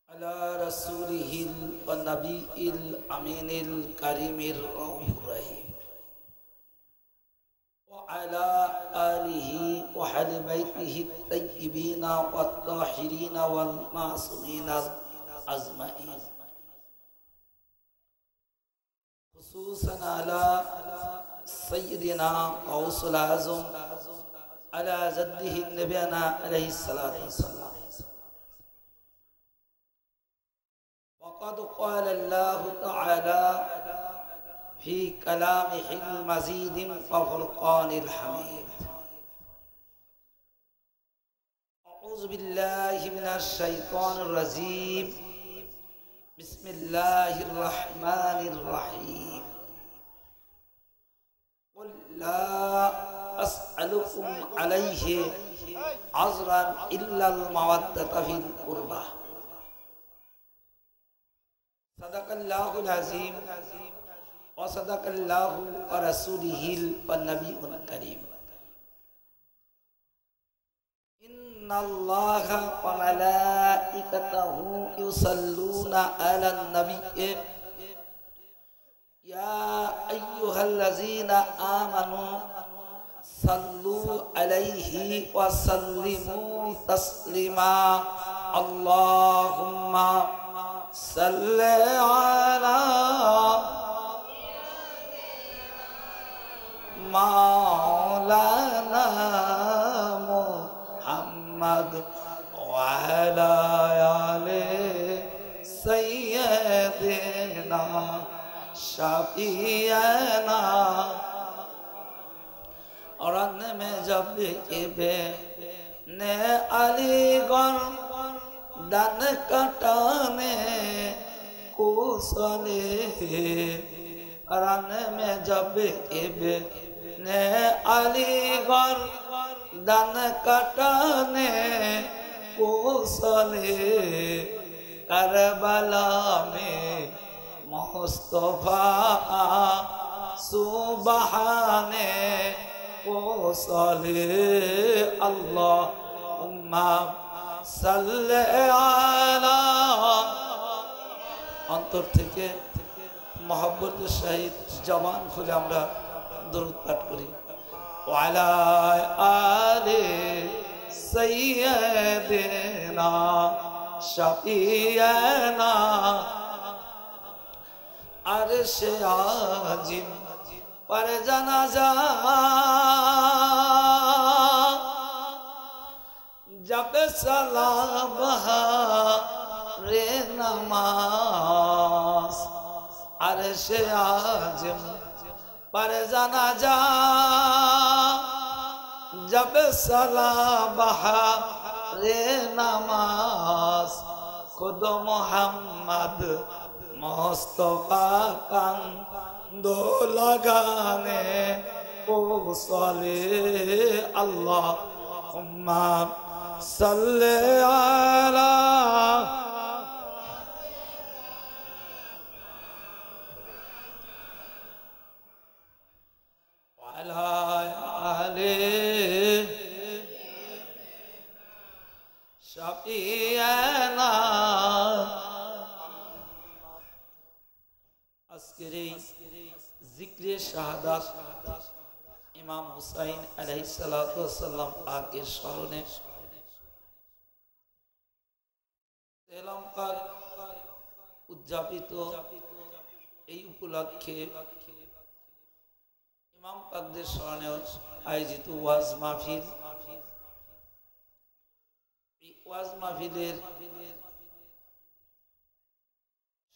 على رسوله والنبي الأمين الكريم الرؤوف الرحيم وعلى آله وأهل بيته الطيبين والطاهرين والمعصومين أجمعين خصوصا على سيدنا غوث الأعظم على جده النبينا عليه الصلاة والسلام. وقد قال الله تعالى في كلامه المزيد وفرقان الحميد: أعوذ بالله من الشيطان الرجيم. بسم الله الرحمن الرحيم. قل لا أسألكم عليه أجرا إلا المودة في القربى. صدق الله العظيم وصدق الله ورسوله والنبي الكريم. إن الله وملائكته يصلون على النبي يا أيها الذين آمنوا صلوا عليه وسلموا تسليما. اللهم صل على مولانا محمد وعلى آل سيدنا شفيعنا run में जब के ने अलीगढ़ दान कटाने को सले रन में जब के ने अलीगढ़ दान कटाने को सले करबला में मुस्तफा सुबहाने को सले अल्लाहुम्मा सल्ले आला। अंतर থেকে मोहब्बतेर सहित जबान खुले আমরা দরুদ পাঠ করি। ওয়ালা আলে সাইয়্যিদিনা শাফিয়ানা আরশে আজিম पर जनाजा जब सलाम रे नमाज अर्शे आज़म पर जनाजा जब सलाम रे नमाज खुद मोहम्मद मुस्तफा कान दो लगाने को सले अल्लाहुम्मा सल्ले अला वअला आले शफीअना। जिक्र शहादत इमाम हुसैन अलैहिस्सलातु वस्सलाम आके स्मरणे তেলাম পাক উদযাপিত এই উপলক্ষে ইমাম পাকদের স্মরণে আয়োজিত ওয়াজ মাহফিল। এই ওয়াজ মাহফিলের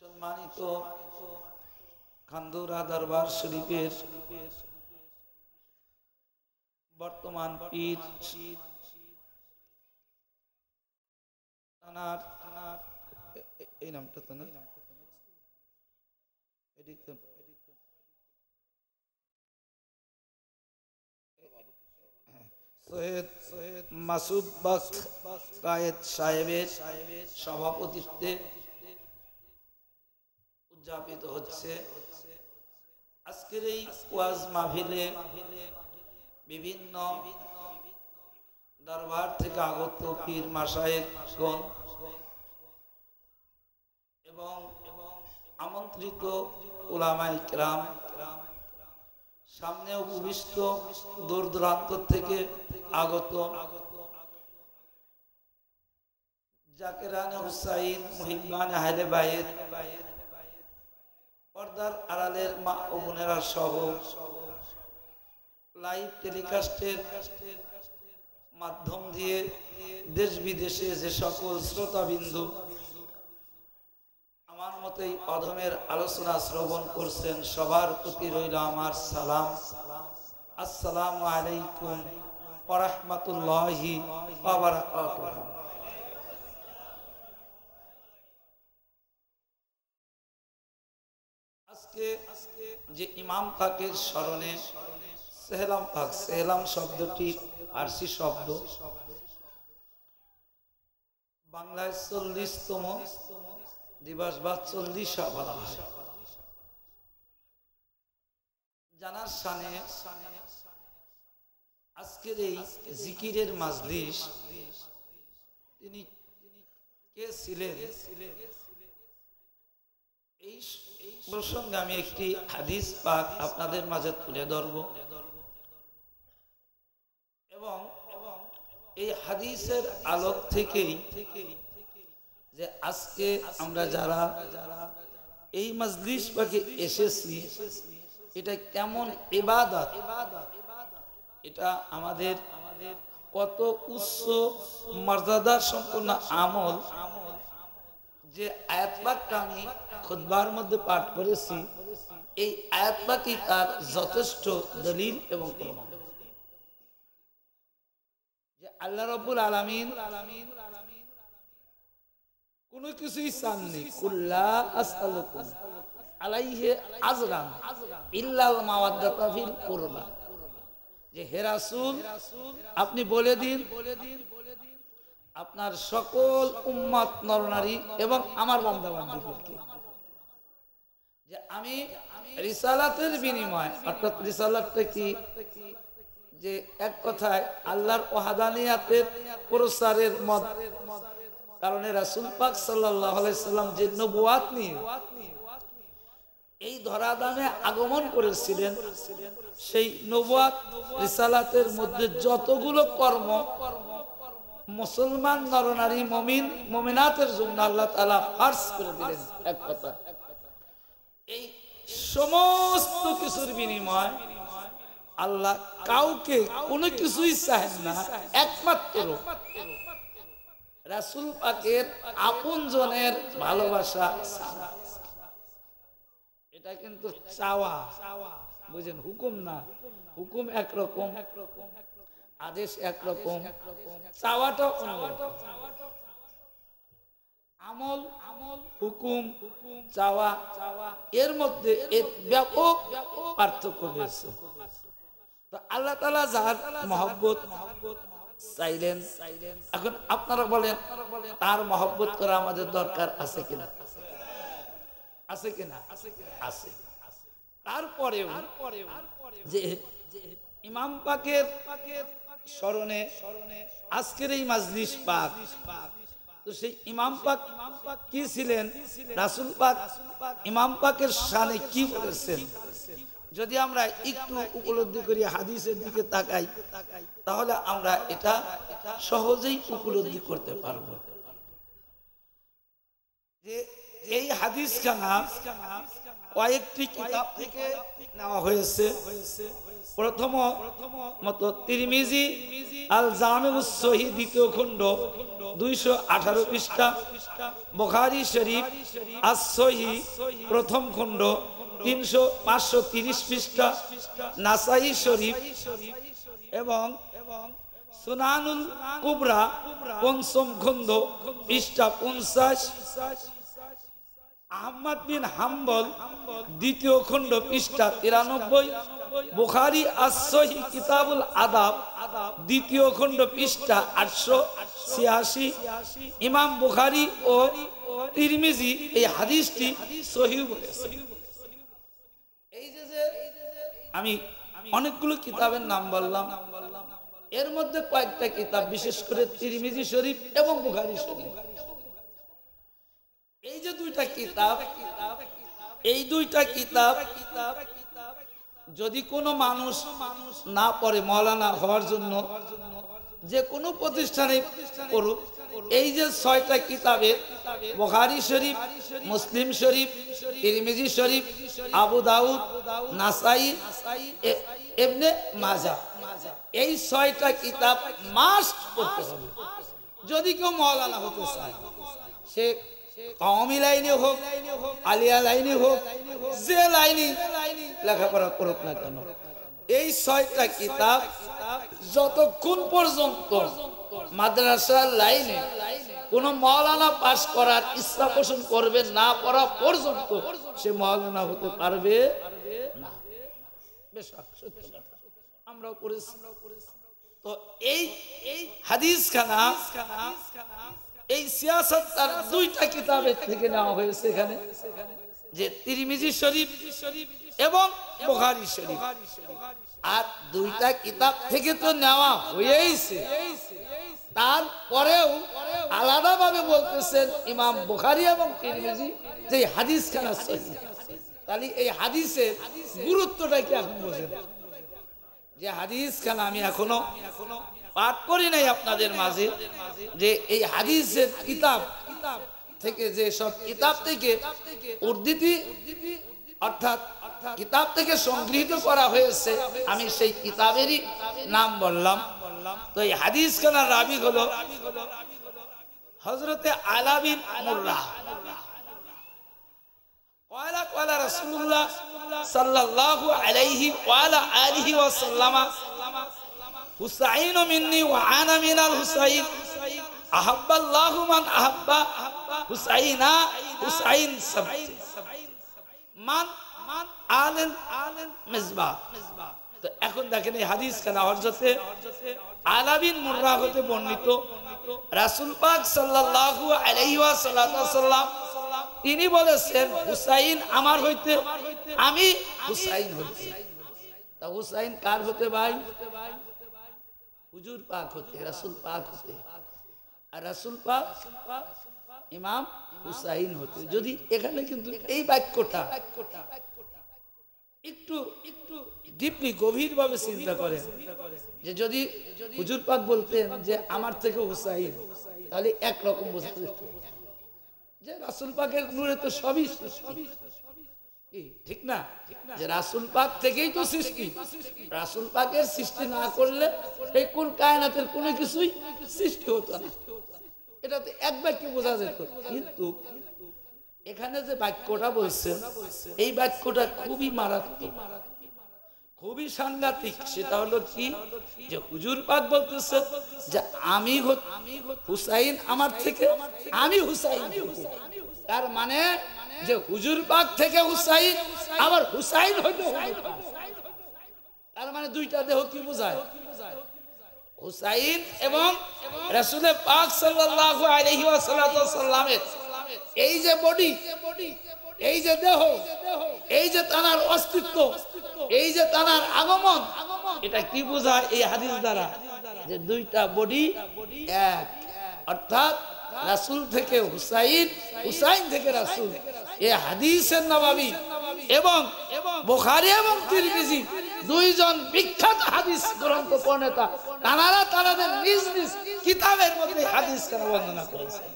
সম্মানিত খান্দুরা দরবার শরীফের বর্তমান পীর এই নামটা তো না সৈয়দ মাসুদ বক্স কায়েদ সাহেবের সভাপতিত্বে উদযাপিত হচ্ছে আজকের এই ওয়াজ মাহফিলে বিভিন্ন दरबार থেকে আগত পীর মাশায়েখগণ আমন্ত্রিত উলামায়ে কিরাম, সামনে উপবিষ্ট দূর দূরান্ত থেকে আগত জাকিরানে হুসাইন, মুহিব্বানে আহলে বাইত, পর্দার আড়ালের মা ও বোনেরা সহ লাইভ টেলিকাস্টের মাধ্যম দিয়ে দেশ বিদেশে যে সকল শ্রোতাবিন্দু আমার মতোই অধমের আলোচনা শ্রবণ করছেন, সবার প্রতি রইল আমার সালাম। আসসালামু আলাইকুম ওয়া রাহমাতুল্লাহি ওয়া বারাকাতুহু। আজকে যে ইমাম পাকের স্মরণে সেহলাম পাক, সেহলাম শব্দটি ফার্সি শব্দ, বাংলায় 40তম দিবস বা 40 বলা হয়। জানার শানে আজকের এই জিকিরের মাজলিস তিনি কে ছিলেন, এই প্রসঙ্গে আমি একটি হাদিস পাক আপনাদের মাঝে তুলে ধরব এবং এই হাদিসের আলোক থেকেই যে আজকে আমরা যারা এই মাজলিস পাকে এসেছি এটা কেমন ইবাদত, এটা আমাদের কত উচ্চ মর্যাদা সম্পন্ন আমল, যে আয়াত পাকটা আমি খুতবার মধ্যে পাঠ করেছি এই আয়াত পাকই তার যথেষ্ট দলিল এবং প্রমাণ যে আল্লাহ রাব্বুল আলামিন কোন কিছুই চাননি, কুল্লা আসআলুকুম আলাইহি আজরান ইল্লাল মাওয়াদ্দাতা ফিল কুরবা, যে হে রাসূল আপনি বলে দিন আপনার সকল উম্মত নরনারী এবং আমার বান্দা বান্দীদেরকে যে আমি রিসালাতের বিনিময়, অর্থাৎ রিসালাতটা কি, যে এক কথায় আল্লাহর ওয়াহদানিয়াতের প্রচারের মত কারণে রাসূল পাক সাল্লাল্লাহু আলাইহি সাল্লাম যে নবুয়াত নিয়ে এই ধরাধামে আগমন করেছিলেন, সেই নবুয়াত রিসালাতের মধ্যে যতগুলো কর্ম মুসলমান নরনারী মুমিন মুমিনাতের জন্য আল্লাহ তাআলা ফরজ করে দিলেন, এক কথা এই সমস্ত কিছুর বিনিময় আল্লাহ কাউকে কোনো কিছুই চান না, একমাত্র রাসূল পাকের আপনজনের ভালোবাসা। এটা কিন্তু চাওয়া, বুঝেন, হুকুম না, হুকুম একরকম, আদেশ একরকম, চাওয়াটা অন্যরকম। আমল, হুকুম, চাওয়া এর মধ্যে এর ব্যাপক পার্থক্য রয়েছে। তো আল্লাহ তাআলা যার মহব্বত চাইলেন, এখন আপনারা বলেন তার মহব্বত করা আমাদের দরকার আছে কিনা? আছে কিনা? আছে। তারপরেও যে ইমাম পাকের স্মরণে আজকের এই মাজলিস পাক, তো সেই ইমাম পাক কি ছিলেন, রাসূল পাক ইমাম পাকের শানে কি বলেছেন, যদি আমরা একটু উপলব্ধি করি, হাদিসের দিকে তাকাই, তাহলে আমরা এটা সহজেই উপলব্ধি করতে পারবো যে এই হাদিসখানা কয়েকটি কিতাব থেকে নেওয়া হয়েছে। প্রথমত তিরমিজি আল জামিউস সহিহ দ্বিতীয় খণ্ড 218 পৃষ্ঠা, বুখারী শরীফ আস সহিহ প্রথম খণ্ড 530 পৃষ্ঠা, নাসাই শরীফ এবং সুনানুল কুবরা পঞ্চম খণ্ড পৃষ্ঠা 50, আহমদ বিন হাম্বল দ্বিতীয় খণ্ড পৃষ্ঠা 93, বুখারী আস-সহিহ কিতাবুল আদাব দ্বিতীয় খণ্ড পৃষ্ঠা 886, ইমাম বুখারী ও তিরমিজি এই হাদিসটি সহিহ বলেছে। এই যে আমি অনেকগুলো কিতাবের নাম বললাম, এর মধ্যে কয়েকটা কিতাব বিশেষ করে তিরমিজি শরীফ এবং বুখারী শরীফ, এই যে দুইটা কিতাব এই দুইটা কিতাব যদি কোনো মানুষ না পড়ে মাওলানা হওয়ার জন্য যে কোনো প্রতিষ্ঠানে পড়ুক, এই যে 6টা কিতাবে বুখারী শরীফ, মুসলিম শরীফ, তিরমিজি শরীফ, আবু দাউদ, নাসাই, ইবনে মাজাহ, এই 6টা কিতাব মাস্ট পড়তে হবে যদি কেউ মাওলানা হতে চায়। সে কওমি লাইনে হোক, আলিয়া লাইনে হোক, যে লাইনে লেখাপড়া করুক না কেন, এই 6টা কিতাব যতক্ষণ পর্যন্ত মাদ্রাসার লাইনে কোন মাওলানা পাশ করার ইচ্ছা পোষণ করবে না পড়া পর্যন্ত সে মাওলানা হতে পারবে না। বেশ সত্য কথা, আমরাও করেছি। তো এই হাদিস খানা, এই সিয়াসত তার 2টা কিতাবের থেকে নেওয়া হয়েছে এখানে, যে তিরমিজি শরীফ এবং বুখারী শরীফ। আর 2টা কিতাব থেকে তো নেওয়া হয়েছে, তারপরেও আলাদাভাবে বলতেছেন ইমাম বুখারী এবং তিরমিজি যে হাদিস খানা সহিহ। তাহলে এই হাদিসের গুরুত্বটা কি এখন বোঝেন? যে হাদিস খানা আমি এখনো পাঠ করি নাই আপনাদের মাঝে, যে এই হাদিসের কিতাব থেকে, যে সব কিতাব থেকে উদ্ধৃতি অর্থাৎ কিতাব থেকে সংগৃহীত করা হয়েছে, আমি সেই কিতাবেরই নাম বললাম। তো এই হাদিস খানার রাবি হলো হযরতে আলা বিন মুররা। ক্বালা ক্বালা রাসূলুল্লাহ সাল্লাল্লাহু আলাইহি ওয়া আলা আলিহি ওয়া সাল্লামা হুসাইন মিন্নি ওয়া আনা মিনাল হুসাইন আহাব্বাল্লাহু মান আহাব্বা হুসাইনা হুসাইন সাবতি মান আলেন মিসবাহ। তো এখন দেখেন এই হাদিস খানা হযরতে আলা বিন মুররা হতে বর্ণিত, রাসূল পাক সাল্লাল্লাহু আলাইহি ওয়াসাল্লাম তিনি বলেছেন হুসাইন আমার হইতে, আমি হুসাইন হইতে। তা হুসাইন কার হতে ভাই? হুজুর পাক হতে, রাসূল পাক হতে। আর রাসূল পাক ইমাম হুসাইন হতে। যদি এখানে কিন্তু এই বাক্যটা একটু ডিপলি গভীরভাবে চিন্তা করেন, যে যদি হুজুর পাক বলতেন যে আমার থেকে হুসাইন, তাহলে একরকম বোঝা যেত যে রাসূল পাকের নূরে তো সবই সৃষ্টি, ঠিক না? যে রাসূল পাক থেকেই তো সৃষ্টি, রাসূল পাকের সৃষ্টি না করলে এই কোন কায়নাতের কোনো কিছুই সৃষ্টি হতো না। এটা তো এক বাক্যে বোঝা যেত। কিন্তু এখানে যে বাক্যটা বলছেন, এই বাক্যটা খুবই মারাত্মক, খুবই সাংঘাতিক। সেটা হলো কি, যে হুজুর পাক বলতেছেন যে আমি হুসাইন আমার থেকে, আমি হুসাইন থেকে। তার মানে যে হুজুর পাক থেকে হুসাইন, আবার হুসাইন হইতে হবে। তার মানে 2টা দেহ কি বোঝায়? হুসাইন এবং রাসূল পাক সাল্লাল্লাহু আলাইহি ওয়াসাল্লামের এই যে বডি, এই যে দেহ, এই যে তানার অস্তিত্ব, এই যে তানার আগমন, এটা কি বোঝায় এই হাদিস দ্বারা? যে 2টা বডি এক, অর্থাৎ রাসূল থেকে হুসাইন, হুসাইন থেকে রাসূল। এই হাদিসের নববী এবং বুখারী এবং তিরমিজি 2জন বিখ্যাত হাদিস গ্রন্থ প্রণেতা, তারা তাদের নিজ নিজ কিতাবের মধ্যে হাদিস কেন বর্ণনা করেছেন।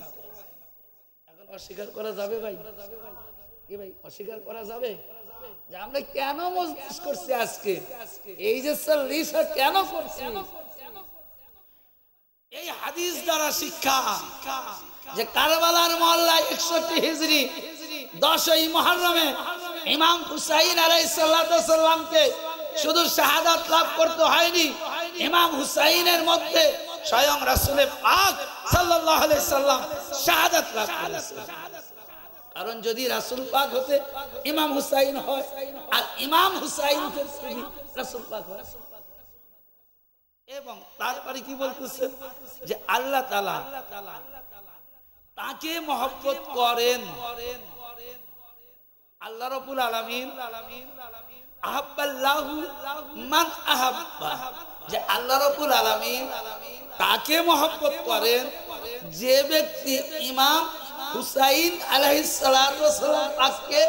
এখন অস্বীকার করা যাবে ভাই? কি ভাই অস্বীকার করা যাবে যে আমরা কেন মজলিস করছি আজকে, এই যে সাল্লিসা কেন করছি? এই হাদিস দ্বারা শিক্ষা যে কারবালার মহল্লায় 61 হিজরি 10ই মুহররমে ইমাম হুসাইন আলাইহিস সালামকে শুধু শাহাদাত লাভ করতে হয়নি, ইমাম হুসাইনের মধ্যে স্বয়ং রাসূল পাক সাল্লাল্লাহু আলাইহি সাল্লাম শাহাদাত লাভ করেছেন। কারণ যদি রাসূল পাক হতে ইমাম হুসাইন হয়, আর ইমাম হুসাইন যদি রাসূল পাক হয়। এবং তারপরে কি বলতেছেন যে আল্লাহ তাআলা তাকে মহব্বত করেন। আল্লাহ রাব্বুল আলামিন আহাব্বাল্লাহু মান আহাব্বা, যে আল্লাহ রাব্বুল আলামিন তাকে মহব্বত করেন যে ব্যক্তি ইমাম হুসাইন আলাইহিস সালাতু ওয়াস সালাম পাককে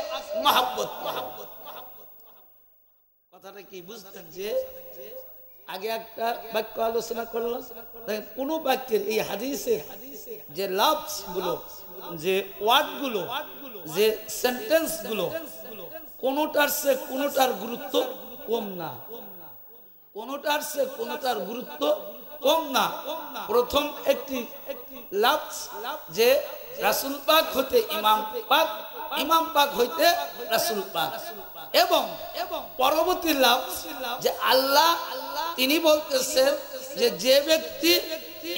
মহব্বত করেন। কথাটা কি বুঝতেন? যে আগে একটা বাক্য আলোচনা করলাম, দেখেন কোন বাক্যের এই হাদিসের যে লফজ গুলো, যে ওয়ার্ড গুলো, যে সেন্টেন্স গুলো, কোনটার সে কোনটার গুরুত্ব কম না, কোনটার সে কোনটার গুরুত্ব কম না। প্রথম একটি লফজ যে রাসূল পাক হতে ইমাম পাক, ইমাম পাক হইতে রাসূল পাক, এবং পরবর্তী লফজ যে আল্লাহ তিনি বলতেছেন যে যে ব্যক্তি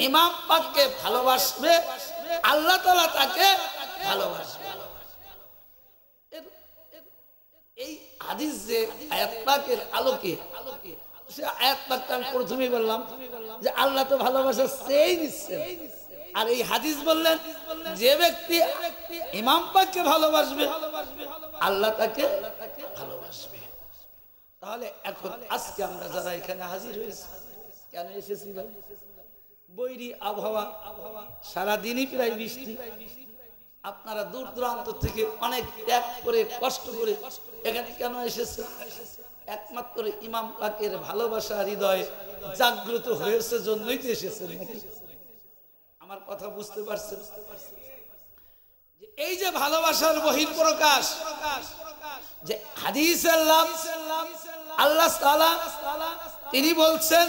ইমাম পাককে ভালোবাসবে আল্লাহ তাআলা তাকে ভালোবাসবে। এই হাদিস যে আয়াত পাকের আলোকে, সে আয়াত পাকটা আমি প্রথমেই বললাম যে আল্লাহ তো ভালোবাসা সেই দিচ্ছেন, আর এই হাদিস বললেন যে ব্যক্তি ইমাম পাককে ভালোবাসবে আল্লাহ তাকে ভালোবাসবে। তাহলে এখন আজকে আমরা যারা এখানে হাজির হয়েছি, কেন এসেছি ভাই? বৈরী আবহাওয়া, সারাদিনই প্রায় বৃষ্টি, আপনারা দূর দূরান্ত থেকে অনেক ত্যাগ করে কষ্ট করে এখানে কেন এসেছে? একমাত্র ইমাম পাকের ভালোবাসা হৃদয়ে জাগ্রত হয়েছে জন্যই তো এসেছেন নাকি? আমার কথা বুঝতে পারছেন? যে এই যে ভালোবাসার বহিঃপ্রকাশ, যে হাদিসের লফজ আল্লাহ তাআলা তিনি বলছেন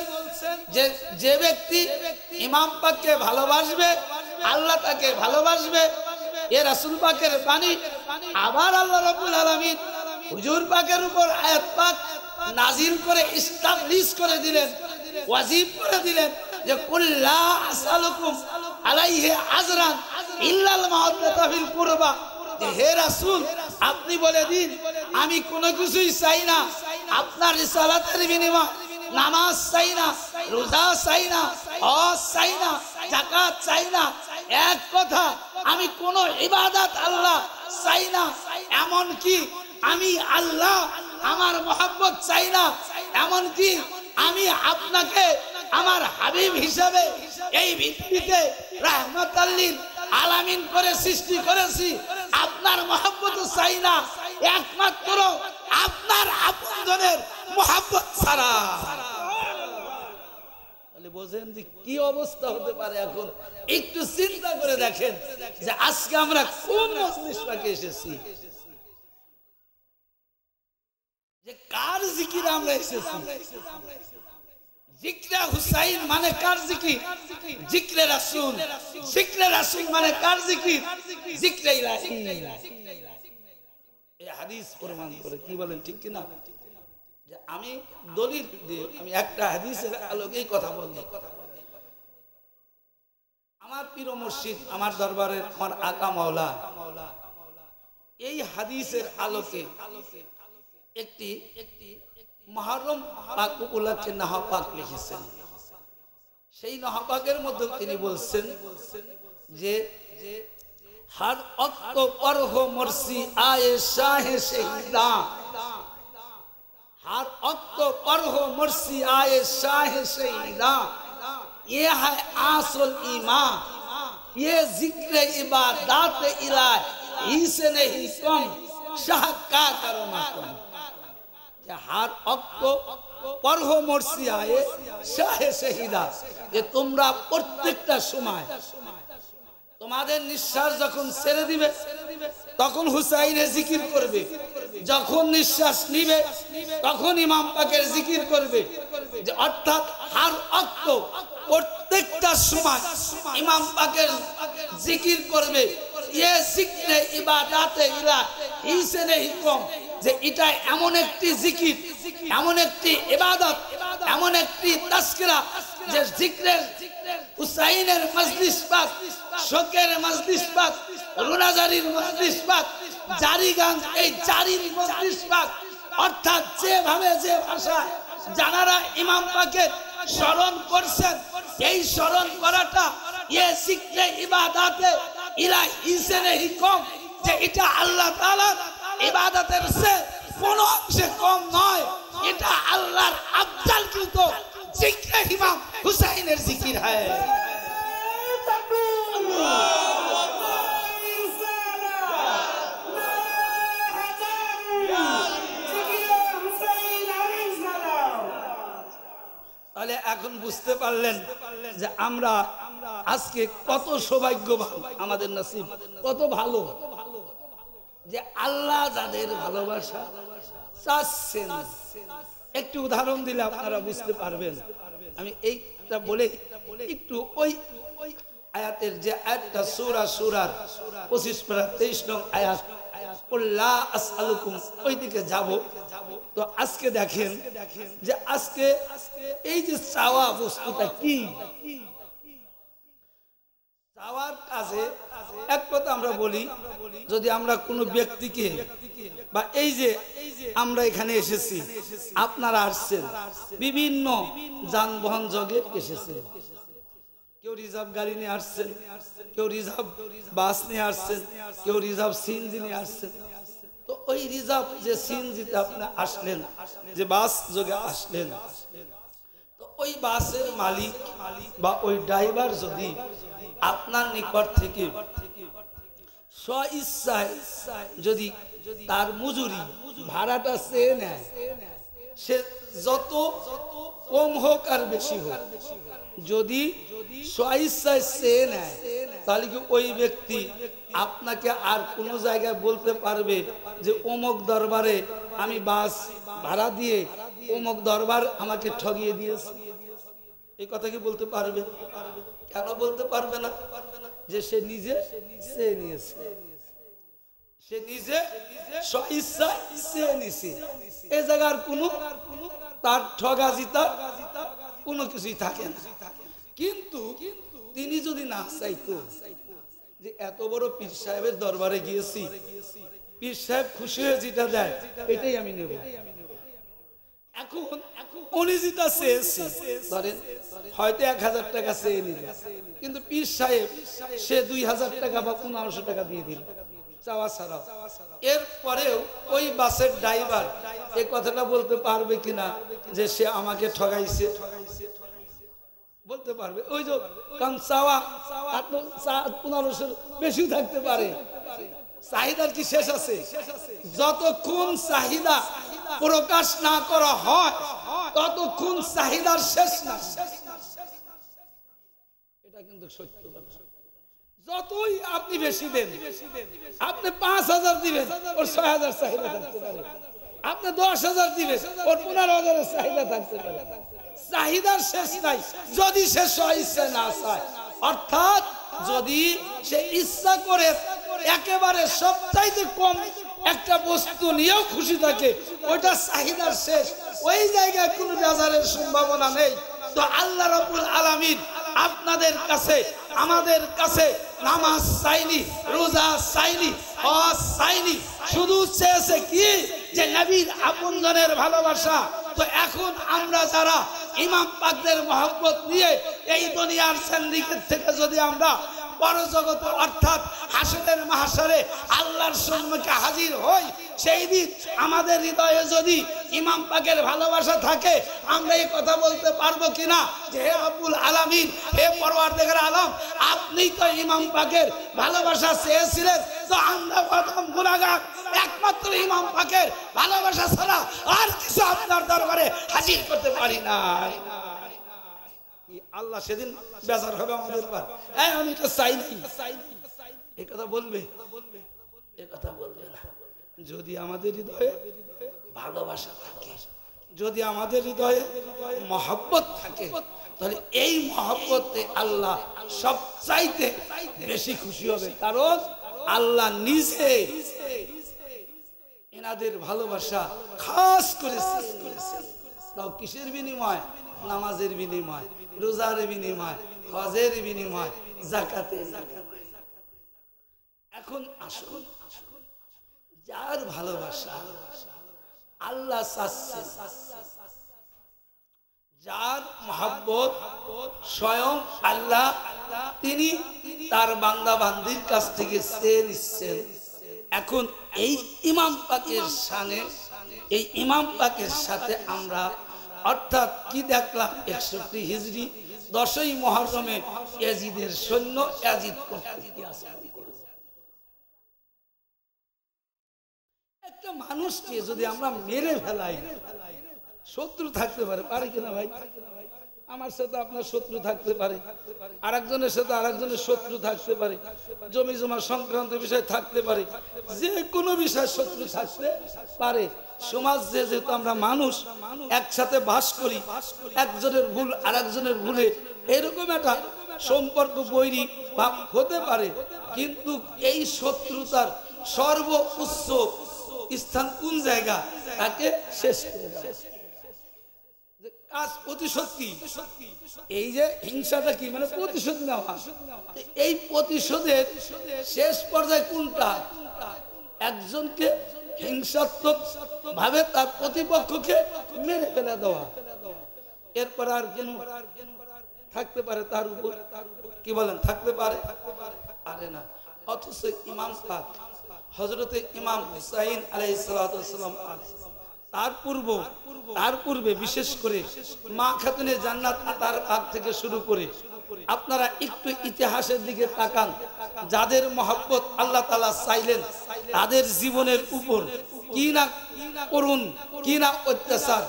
যে যে ব্যক্তি ইমাম পাককে ভালোবাসবে আল্লাহ তাকে ভালোবাসবে, এ রাসূল পাকের বাণী। আবার আল্লাহ রাব্বুল আলামিন হুজুর পাকের উপর আয়াত পাক নাজিল করে এস্টাবলিশ করে দিলেন, ওয়াজিব করে দিলেন যে কুল লা আসআলুকুম আলাইহি আজরান ইল্লাল মাওয়াদ্দাতা ফিল কুরবা। হে রাসূল আপনি বলে দিন আমি কোনো কিছুই চাই না আপনার রিসালাতের বিনিময়ে, নামাজ চাই না, রোজা চাই না, হজ চাই না, যাকাত চাই না, এক কথা আমি কোনো ইবাদত আল্লাহ চাই না। এমন কি আমি আল্লাহ আমার মহব্বত চাই না, এমন কি আমি আপনাকে আমার হাবিব হিসাবে এই পৃথিবীতে রাহমাতাল লিল আলামিন করে সৃষ্টি করেছি, আপনার মহব্বত চাই না, একমাত্র আপনার আপনজনের মহব্বত ছাড়া। তাহলে বোঝেন যে কি অবস্থা হতে পারে। এখন একটু চিন্তা করে দেখেন যে আজকে আমরা কোন মজলিস পাকে এসেছি, যে কার জিকিরে আমরা এসেছি। জিকরে হুসাইন মানে কার জিকির? জিকরে রাসূল। জিকরে রাসূল মানে কার জিকির? জিকরে ইলাহি। এই হাদিস প্রমাণ করে, কি বলেন ঠিক কি না? যে আমি দলিল দিয়ে আমি একটা হাদিসের আলোকেই কথা বলবো। আমার পীর মুর্শিদ, আমার দরবারের আমার আকা মাওলা এই হাদিসের আলোকে একটি মুহররম পাক উপলক্ষে নাহা পাক লিখেছেন। সেই নাহা পাকের মধ্যে তিনি বলছেন যে हर वक्त पर हो मर्सी आए शाह शहीदा, हर वक्त पर हो मर्सी आए शाह शहीदा, ये है आसल ईमान, ये जिक्र इबादत इलाही से नहीं कम, शाह का करो ना कम। हर वक्त पर हो मर्सी आए शाह शहीदा, ये तुमरा प्रत्येकटा समय তোমাদের নিঃশ্বাস যখন ছেড়ে দিবে তখন হুসাইনের জিকির করবে, যখন নিঃশ্বাস নিবে তখন ইমাম পাকের জিকির করবে। যে অর্থাৎ হার ওয়াক্ত প্রত্যেকটা সময় ইমাম পাকের জিকির করবে। ये जिक्र इबादत इलाही से नहीं कम, যে এটা এমন একটি জিকির, এমন একটি ইবাদত, এমন একটি তাজকিরা যে জিক্রের হুসাইনের মজলিস পাক, শোকের মজলিস পাক, রুনাজারির মজলিস পাক, জারি গান এই জারির মজলিস পাক, অর্থাৎ যেভাবে যে ভাষায় যারা ইমাম পাকের স্মরণ করছেন এই স্মরণ করাটা ये जिक्र इबादत इलाही से नहीं कम, যে এটা আল্লাহ তাআলার ইবাদতের সে কোনো অংশে কম নয়, এটা আল্লাহর আফজাল কিন্তু জিক্র ইমাম হুসাইনের জিকির হয়। এখন বুঝতে পারলেন যে আমরা আজকে কত সৌভাগ্যবান, আমাদের নসিব কত ভালো যে আল্লাহ যাদের ভালোবাসা চাচ্ছেন। একটু উদাহরণ দিলে আপনারা বুঝতে পারবেন। আমি এইটা বলে একটু ওই আয়াতের যে আয়াতটা সূরার 25 পারা 23 নং আয়াত, লা আসআলুকুম, ওই দিকে যাব। তো আজকে দেখেন যে আজকে এই যে চাওয়া বস্তুটা কি, চাওয়ার কাজে এক কথা আমরা বলি, যদি আমরা কোনো ব্যক্তিকে বা এই যে আমরা এখানে এসেছি, আপনারা আসছেন বিভিন্ন যানবাহন যোগে এসেছেন, কেউ রিজার্ভ গাড়ি নিয়ে আসছেন, কেউ রিজার্ভ বাস নিয়ে আসছেন, কেউ রিজার্ভ সিএনজি নিয়ে আসছেন। তো ওই রিজার্ভ যে সিএনজিতে আপনি আসলেন, যে বাস যোগে আসলেন, তো ওই বাসের মালিক বা ওই ড্রাইভার যদি আপনার নিকট থেকে স্বইচ্ছায় যদি তার মজুরি ভাড়াটা চেয়ে নেয়, সে যত কম হোক আর বেশি হোক, যদি স্বইচ্ছায় চেয়ে নেয়, তাহলে কি ওই ব্যক্তি আপনাকে আর কোনো জায়গায় বলতে পারবে যে অমুক দরবারে আমি বাস ভাড়া দিয়ে অমুক দরবার আমাকে ঠগিয়ে দিয়েছে? এই কথা কি বলতে পারবে? কেন বলতে পারবে না? যে সে নিজে চেয়ে নিয়েছে, সে নিজে স্বইচ্ছায় চেয়ে নিয়েছে। এই জায়গার কোনো তার ঠগা জিতা কোনো কিছুই থাকে না। কিন্তু তিনি যদি না চাইতো যে এত বড় পীর সাহেবের দরবারে গিয়েছি, পীর সাহেব খুশি হয়ে যেটা দেয় এটাই আমি নেব, এখন উনি যেটা চেয়েছে, ধরেন হয়তো 1000 টাকা চেয়ে নিল, কিন্তু পীর সাহেব সে 2000 টাকা বা 1500 টাকা দিয়ে দিল চাওয়া ছাড়াও। এরপরেও ওই বাসের ড্রাইভার এই কথাটা বলতে পারবে কিনা যে সে আমাকে ঠগাইছে? বলতে পারবে। ওই যে কারণ চাওয়া 1500 বেশিও থাকতে পারে, চাহিদার কি শেষ আছে? যতক্ষণ চাহিদা প্রকাশ না করা হয় ততক্ষণ চাহিদার শেষ না। এটা কিন্তু সত্য কথা। যতই আপনি বেশি দেন, আপনি 5000 দিবেন, ওর 6000 চাহিদা থাকতে পারে। আপনি 10000 দিবেন, ওর 15000 চাহিদা থাকতে পারে। চাহিদার শেষ নাই যদি সে স্বইচ্ছা না চায়। অর্থাৎ যদি সে ইচ্ছা করে একেবারে সবচাইতে কম একটা বস্তু নিয়েও খুশি থাকে, ওইটা চাহিদার শেষ, ওই জায়গায় কোনো বাজারের সম্ভাবনা নেই। তো আল্লাহ রাব্বুল আলামিন আপনাদের কাছে আমাদের কাছে নামাজ চাইনি, রোজা চাইনি, হজ চাইনি, শুধু চেয়েছে কি যে নবীর আপনজনের ভালোবাসা। তো এখন আমরা যারা ইমাম পাকদের মহব্বত নিয়ে এই দুনিয়ার সিন্ডিকেট থেকে যদি আমরা পরজগৎ অর্থাৎ হাসরের মাহশরে আল্লাহর সম্মুখে হাজির হই, সেই দিন আমাদের হৃদয়ে যদি ইমাম পাকের ভালোবাসা থাকে, আমরা এই কথা বলতে পারবো কিনা যে হে রব্বুল আলামিন, হে পরওয়ারদিগার আলম, আপনি তো ইমাম পাকের ভালোবাসা চেয়েছিলেন, তো আমরা প্রথম গুনাহগার, একমাত্র ইমাম পাকের ভালোবাসা ছাড়া আর কিছু আপনার দরবারে হাজির করতে পারি না। আল্লাহ সেদিন বেজার হবে আমাদের উপর, আমি তো চাইনি, এই কথা বলবে? এই কথা বলবে না। যদি আমাদের হৃদয়ে ভালোবাসা থাকে, যদি আমাদের হৃদয়ে মহব্বত থাকে, তাহলে এই মহব্বতে আল্লাহ সবচাইতে বেশি খুশি হবে। কারণ আল্লাহ নিজে এনাদের ভালোবাসা খাস করে করেছেন। তাও কিসের বিনিময়? নামাজের বিনিময়, রোজার বিনিময়, হজের বিনিময়, যাকাতের বিনিময়। এখন আসুন, যার ভালোবাসা আল্লাহ চাচ্ছে, যার মহব্বত স্বয়ং আল্লাহ তিনি তার বান্দা বান্দির কাছ থেকে চেয়ে নিচ্ছেন। এখন এই ইমাম পাকের শানে, এই ইমাম পাকের সাথে আমরা অর্থাৎ কি দেখলাম, 61 হিজরি 10ই মুহররমে ইয়াজিদের সৈন্য ইয়াজিদ একটা মানুষকে যদি আমরা মেরে ফেলাই, শত্রু থাকতে পারে, পারে কিনা ভাই? আমার সাথে আপনার শত্রু থাকতে পারে, আরেকজনের সাথে আরেকজনের শত্রু থাকতে পারে, জমি জমা সংক্রান্ত বিষয় থাকতে পারে, যে কোনো বিষয় শত্রু থাকতে পারে। সমাজ যেহেতু আমরা মানুষ একসাথে বাস করি, একজনের ভুল আরেকজনের ভুলে এরকম একটা সম্পর্ক বৈরী ভাব হতে পারে, কিন্তু এই শত্রুতার সর্বোচ্চ স্থান কোন জায়গা? তাকে শেষ করে দেওয়া। কাজ প্রতিশোধ কি? এই যে হিংসাটা কি মানে প্রতিশোধ নেওয়া। এই প্রতিশোধের শেষ পর্যায়ে কোনটা? একজনকে হিংসাত্মক ভাবে তার প্রতিপক্ষকে মেরে ফেলে দেওয়া। এরপর আর কেন থাকতে পারে তার উপর? কি বলেন থাকতে পারে? আরে না। অথচ ইমাম পাক হযরতে ইমাম হুসাইন আলাইহিস সালাম তার পূর্বে বিশেষ করে মা খাতুনে জান্নাত তার আগ থেকে শুরু করে আপনারা একটু ইতিহাসের দিকে তাকান। যাদের মহব্বত আল্লাহ তাআলা চাইলেন তাদের জীবনের উপর কি না করুন, কি না অত্যাচার,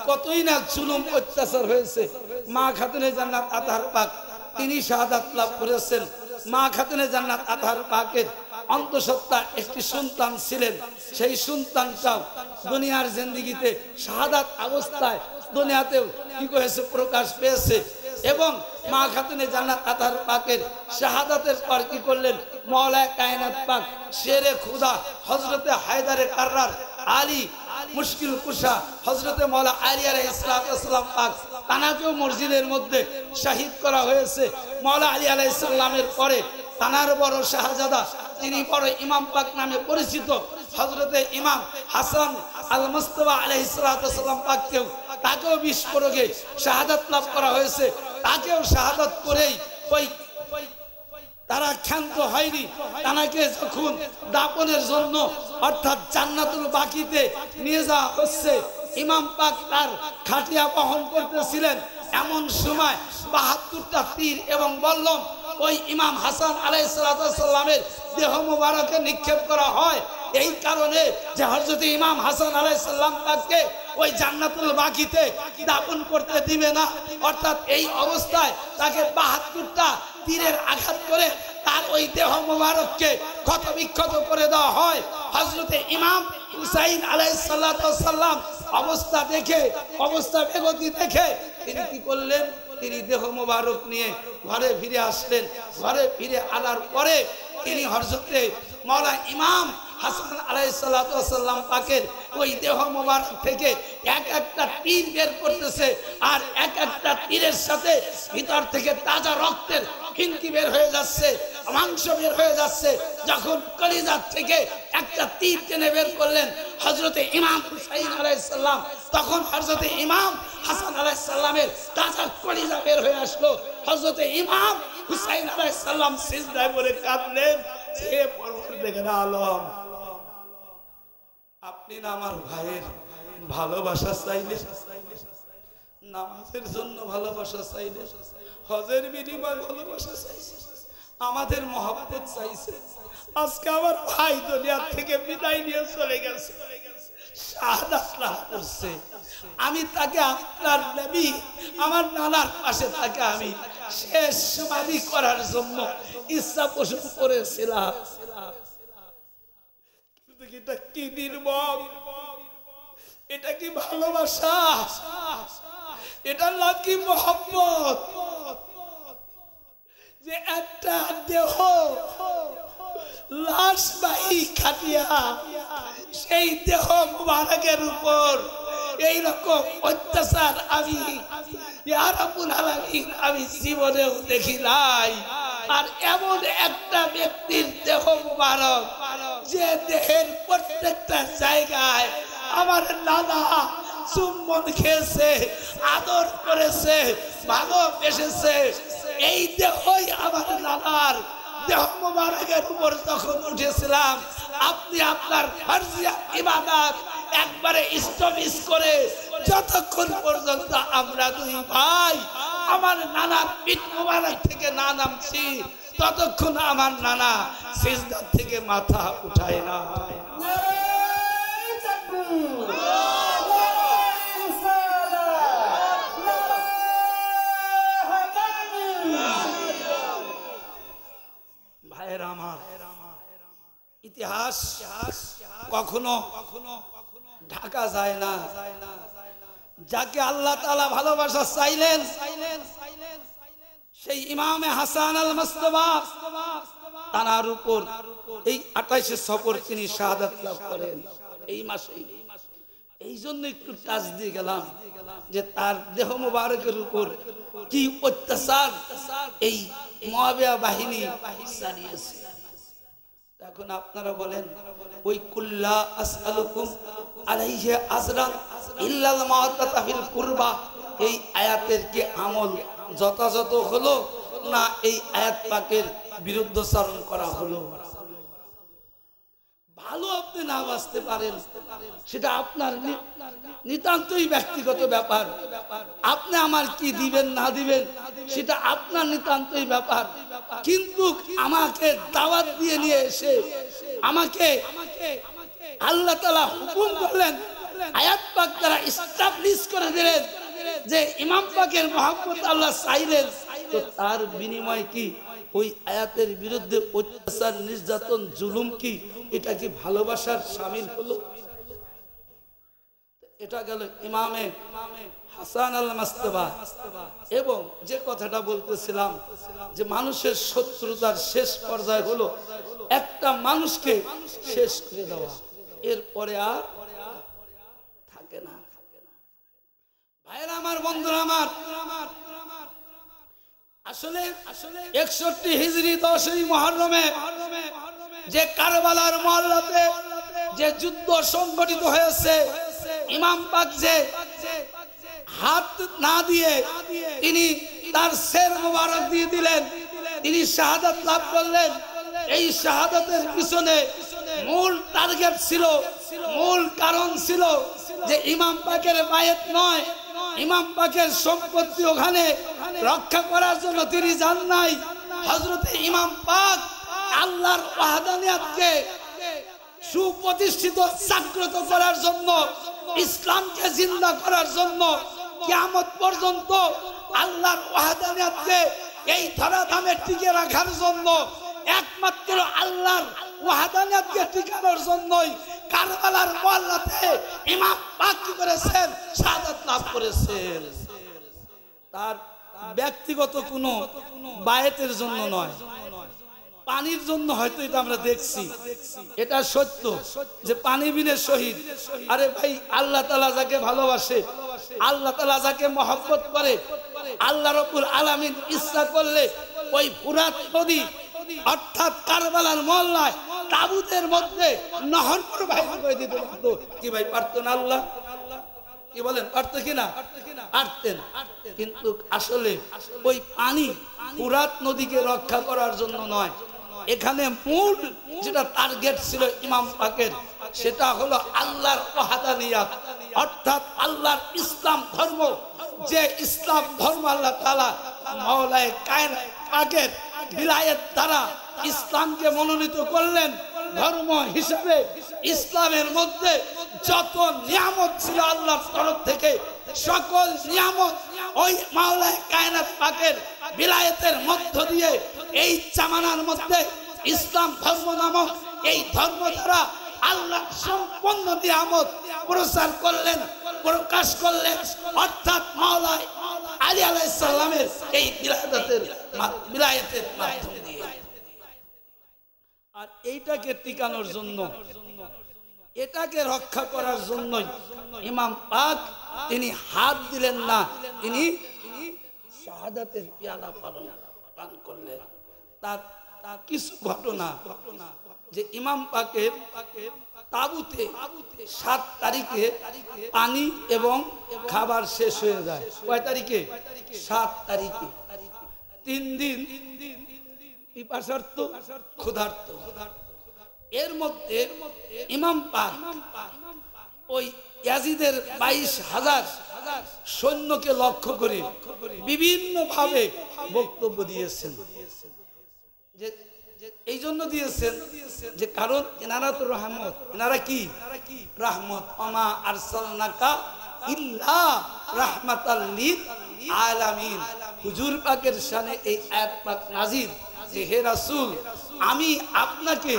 কতই না জুলুম অত্যাচার হয়েছে। মা খাতুনে জান্নাত আতাহার পাক তিনি শাহাদাত লাভ করেছেন। মা খাতুনে জান্নাত আতাহার পাকের অন্তঃসত্ত্বা একটি সন্তান ছিলেন। সেই সন্তানটাও দুনিয়ার জিন্দেগিতে শাহাদাত অবস্থায় দুনিয়াতেও কি করেছে? প্রকাশ পেয়েছে। এবং মা খাতুনে জান্নাত আতাহার পাকের শাহাদাতের পর কি করলেন? মাওলায়ে কায়নাত পাক শেরে খুদা হযরতে হায়দারে কাররার আলী মুশকিল কুশা হযরতে মাওলা আলী আলাইহিস সালাম পাক তানাকেও মসজিদের মধ্যে শহীদ করা হয়েছে। মাওলা আলী আলাইহিস সালামের পরে তানার বড় শাহজাদা যিনি বড় ইমাম পাক নামে পরিচিত হযরতে ইমাম হাসান আল মুস্তাফা আলাইহিস সালাম পাককেও তাকেও বিস্ফোরকে শাহাদাত লাভ করা হয়েছে। তাকেও শাহাদাত করেই ওই তারা ক্ষান্ত হয়নি। তানাকে যখন দাফনের জন্য অর্থাৎ জান্নাতুল বাকিতে নিয়ে যাওয়া হচ্ছে, ইমাম পাক তার খাটিয়া বহন করতেছিলেন। এমন সময় ৭২টা তীর এবং বল্লম ওই ইমাম হাসান আলাইহিস সালামের দেহ মোবারকে নিক্ষেপ করা হয়। এই কারণে যে হযরত ইমাম হাসান আলাইহিস সালাম পাককে ওই জান্নাতুল বাকিতে দাফন করতে দিবে না। অর্থাৎ এই অবস্থায় তাকে ৭২টা তীরের আঘাত করে তার ওই দেহ মোবারককে ক্ষত বিক্ষত করে দেওয়া হয়। হযরতে ইমাম হুসাইন আলাইহিস সালাম অবস্থা বেগতি দেখে তিনি কি করলেন? তিনি দেহ মোবারক নিয়ে ঘরে ফিরে আসলেন। ঘরে ফিরে আনার পরে তিনি হযরতে মাওলা ইমাম হাসান আলাইহিস সালাম পাকের ওই দেহ মোবারক থেকে এক একটা তীর বের করতেছে, আর এক একটা তীরের সাথে ভিতর থেকে তাজা রক্তের ফিনকি বের হয়ে যাচ্ছে, মাংস বের হয়ে যাচ্ছে। যখন কলিজার থেকে একটা তীর টেনে বের করলেন হযরতে ইমাম হুসাইন আলাইহিস সালাম, তখন হযরতে ইমাম হাসান আলাইহিস সালামের তাজা কলিজা বের হয়ে আসলো। হযরতে ইমাম হুসাইন আলাইহিস সালাম সিজদায় পড়ে কাঁদলেন, হে পরওয়ারদিগার আলম, আপনি না আমার ভাইয়ের ভালোবাসা চাইলেন, নামাজের জন্য ভালোবাসা চাইলেন, হজের বিনিময়ে ভালোবাসা চাইছেন, আমাদের মহব্বত চাইছে। আজকে আমার ভাই দুনিয়া থেকে বিদায় নিয়ে চলে গেছে, শাহাদাত লাভ করছে। আমি তাকে আপনার নবী আমার নানার পাশে তাকে আমি শেষ সমাধি করার জন্য ইচ্ছা পোষণ করেছিলাম। এটা কি নির্মম, এটা কি ভালোবাসা, এটা নাকি মহব্বত? যে একটা দেহ লাশবাহী খাটিয়া সেই দেহ মুবারকের উপর এইরকম অত্যাচার আমি ইয়া রাব্বুল আলামিন আমি জীবনেও দেখি নাই। আর এমন একটা ব্যক্তির দেহ মুবারক যে দেহের প্রত্যেকটা জায়গায় আমার নানা চুম্বন খেয়েছে, আদর করেছে, ভালোবেসেছে, এই দেহই আমার নানার দেহ মুবারকের উপর যখন উঠেছিলাম, আপনি আপনার ফরজিয়া ইবাদত একবারে স্টপিস করে যতক্ষণ পর্যন্ত আমরা দুই ভাই আমার নানার পিঠ মুবারক থেকে না নামছি, ততক্ষণ আমার নানা সিজদা থেকে মাথা উঠায় না। ইতিহাস কখনো ঢাকা যায় না। যাকে আল্লাহ তাআলা ভালোবাসা চাইলেন সেই ইমামে হাসান আল মুস্তাফা তার উপর এই 28 সফর তিনি শাহাদাত লাভ করেন এই মাসে। এই জন্য একটু টাচ দিয়ে গেলাম যে তার দেহ মোবারকের উপর কি অত্যাচার এই মুআবিয়া বাহিনী চালিয়েছে। এখন আপনারা বলেন ওই কুল্লা আসআলুকুম আলাইহি আজরান ইল্লাল মাওয়াদাতা ফিল কুরবা, এই আয়াতের কি আমল যথাযথ হলো না এই আয়াত পাকের বিরুদ্ধচারণ করা হলো? ভালো আপনি না বাঁচতে পারেন সেটা আপনার নিতান্তই ব্যক্তিগত ব্যাপার। আপনি আমার কি দিবেন না দিবেন সেটা আপনার নিতান্তই ব্যাপার। কিন্তু আমাকে দাওয়াত দিয়ে নিয়ে এসে আমাকে আল্লাহ তাআলা হুকুম করলেন, আয়াত পাক দ্বারা এস্টাবলিশ করে দিলেন যে ইমাম পাকের মহব্বত আল্লাহ চাইলেন, তো তার বিনিময় কি ওই আয়াতের বিরুদ্ধে অত্যাচার নির্যাতন জুলুম কি এটা কি ভালোবাসার শামিল হলো? এটা গেল ইমামে হাসান আল মুস্তাফা। এবং যে কথাটা বলতেছিলাম যে মানুষের শত্রুতার শেষ পর্যায়ে হলো একটা মানুষকে শেষ করে দেওয়া, এরপরে আর থাকে না। ভাইরা আমার, বন্ধুরা আমার, আসলে 61 হিজরি 10ই মুহররমে যে কারবালার মহল্লাতে যে যুদ্ধ সংগঠিত হয়েছে, ইমাম পাক যে হাত না দিয়ে তিনি তার শির মোবারক দিয়ে দিলেন, তিনি শাহাদাত লাভ করলেন। এই শাহাদাতের পিছনে মূল টার্গেট ছিল, মূল কারণ ছিল যে ইমাম পাকের বায়াত নয়, ইমাম পাকের সম্পত্তি ওখানে রক্ষা করার জন্য তিনি যান নাই। হযরতে ইমাম পাক আল্লাহর ওয়াহদানিয়াতকে সুপ্রতিষ্ঠিত জাগ্রত করার জন্য, ইসলামকে জিন্দা করার জন্য, কিয়ামত পর্যন্ত আল্লাহর ওয়াহদানিয়াতকে এই ধরাধামে টিকে রাখার জন্য, একমাত্র আল্লাহর ওয়াহদানিয়াতকে টিকানোর জন্যই কারবালার মহল্লাতে ইমাম পাক কি করেছেন? শাহাদাত লাভ করেছেন। তার ব্যক্তিগত কোনো বায়াতের জন্য নয়, পানির জন্য হয়তো এটা আমরা দেখছি, এটা সত্য যে পানি বিনে শহীদ। আরে ভাই, আল্লাহ তাআলা যাকে ভালোবাসে, আল্লাহ তাআলা যাকে মহব্বত করে, আল্লাহ রাব্বুল আলামিন ইচ্ছা করলে ওই ফুরাত নদী অর্থাৎ কারবালার মহল্লায় তাবুতের মধ্যে নহর প্রবাহিত করে দিতে পারতো। কি ভাই, পারতো না? আল্লাহ কি বলেন, পারতো কিনা? পারতেন। কিন্তু আসলে ওই পানি ফুরাত নদীকে রক্ষা করার জন্য নয়, এখানে মূল যেটা টার্গেট ছিল ইমাম পাকের, সেটা হলো আল্লাহর ওয়াহদানিয়াত, অর্থাৎ আল্লাহর ইসলাম ধর্ম। যে ইসলাম ধর্ম আল্লাহ তাআলা মাওলায়ে কায়নাত পাকের বিলায়েত দ্বারা ইসলামকে মনোনীত করলেন ধর্ম হিসেবে, ইসলামের মধ্যে যত নিয়ামত ছিল আল্লাহর তরফ থেকে, সকল নিয়ামত ওই মাওলায়ে কায়নাত পাকের বিলায়েতের মধ্য দিয়ে এই জামানার মধ্যে ইসলাম ধর্ম নামক এই ধর্ম দ্বারা আল্লাহ সম্পূর্ণ নিয়ামত প্রচার করলেন, প্রকাশ করলেন, অর্থাৎ মাওলানা আলী আলাইহিস সালামের এই বিলায়েতের মাধ্যমে দিয়ে। আর এইটাকে টিকানোর জন্য, এটাকে রক্ষা করার জন্যই ইমাম পাক তিনি হাত দিলেন না, তিনি শাহাদাতের পেয়ালা পান করলেন। তার কিছু ঘটনা যে ইমাম পাকের তাবুতে 7 তারিখে পানি এবং খাবার শেষ হয়ে যায়। কয় তারিখে? 7 তারিখে। 3 দিন পিপাসার্ত, ক্ষুধার্ত। এর মধ্যে ইমাম পাক ওই ইয়াজিদের 22,000 সৈন্যকে লক্ষ্য করে বিভিন্ন ভাবে বক্তব্য দিয়েছেন। যে এই জন্য দিয়েছেন যে কারণ এনারা তো রহমত, এনারা কি রহমত, ওমা আরসালনাকা ইল্লা রাহমাতাল লিল আলামিন। হুজুর পাকের শানে এই আয়াত পাক নাযিল যে হে রাসূল, আমি আপনাকে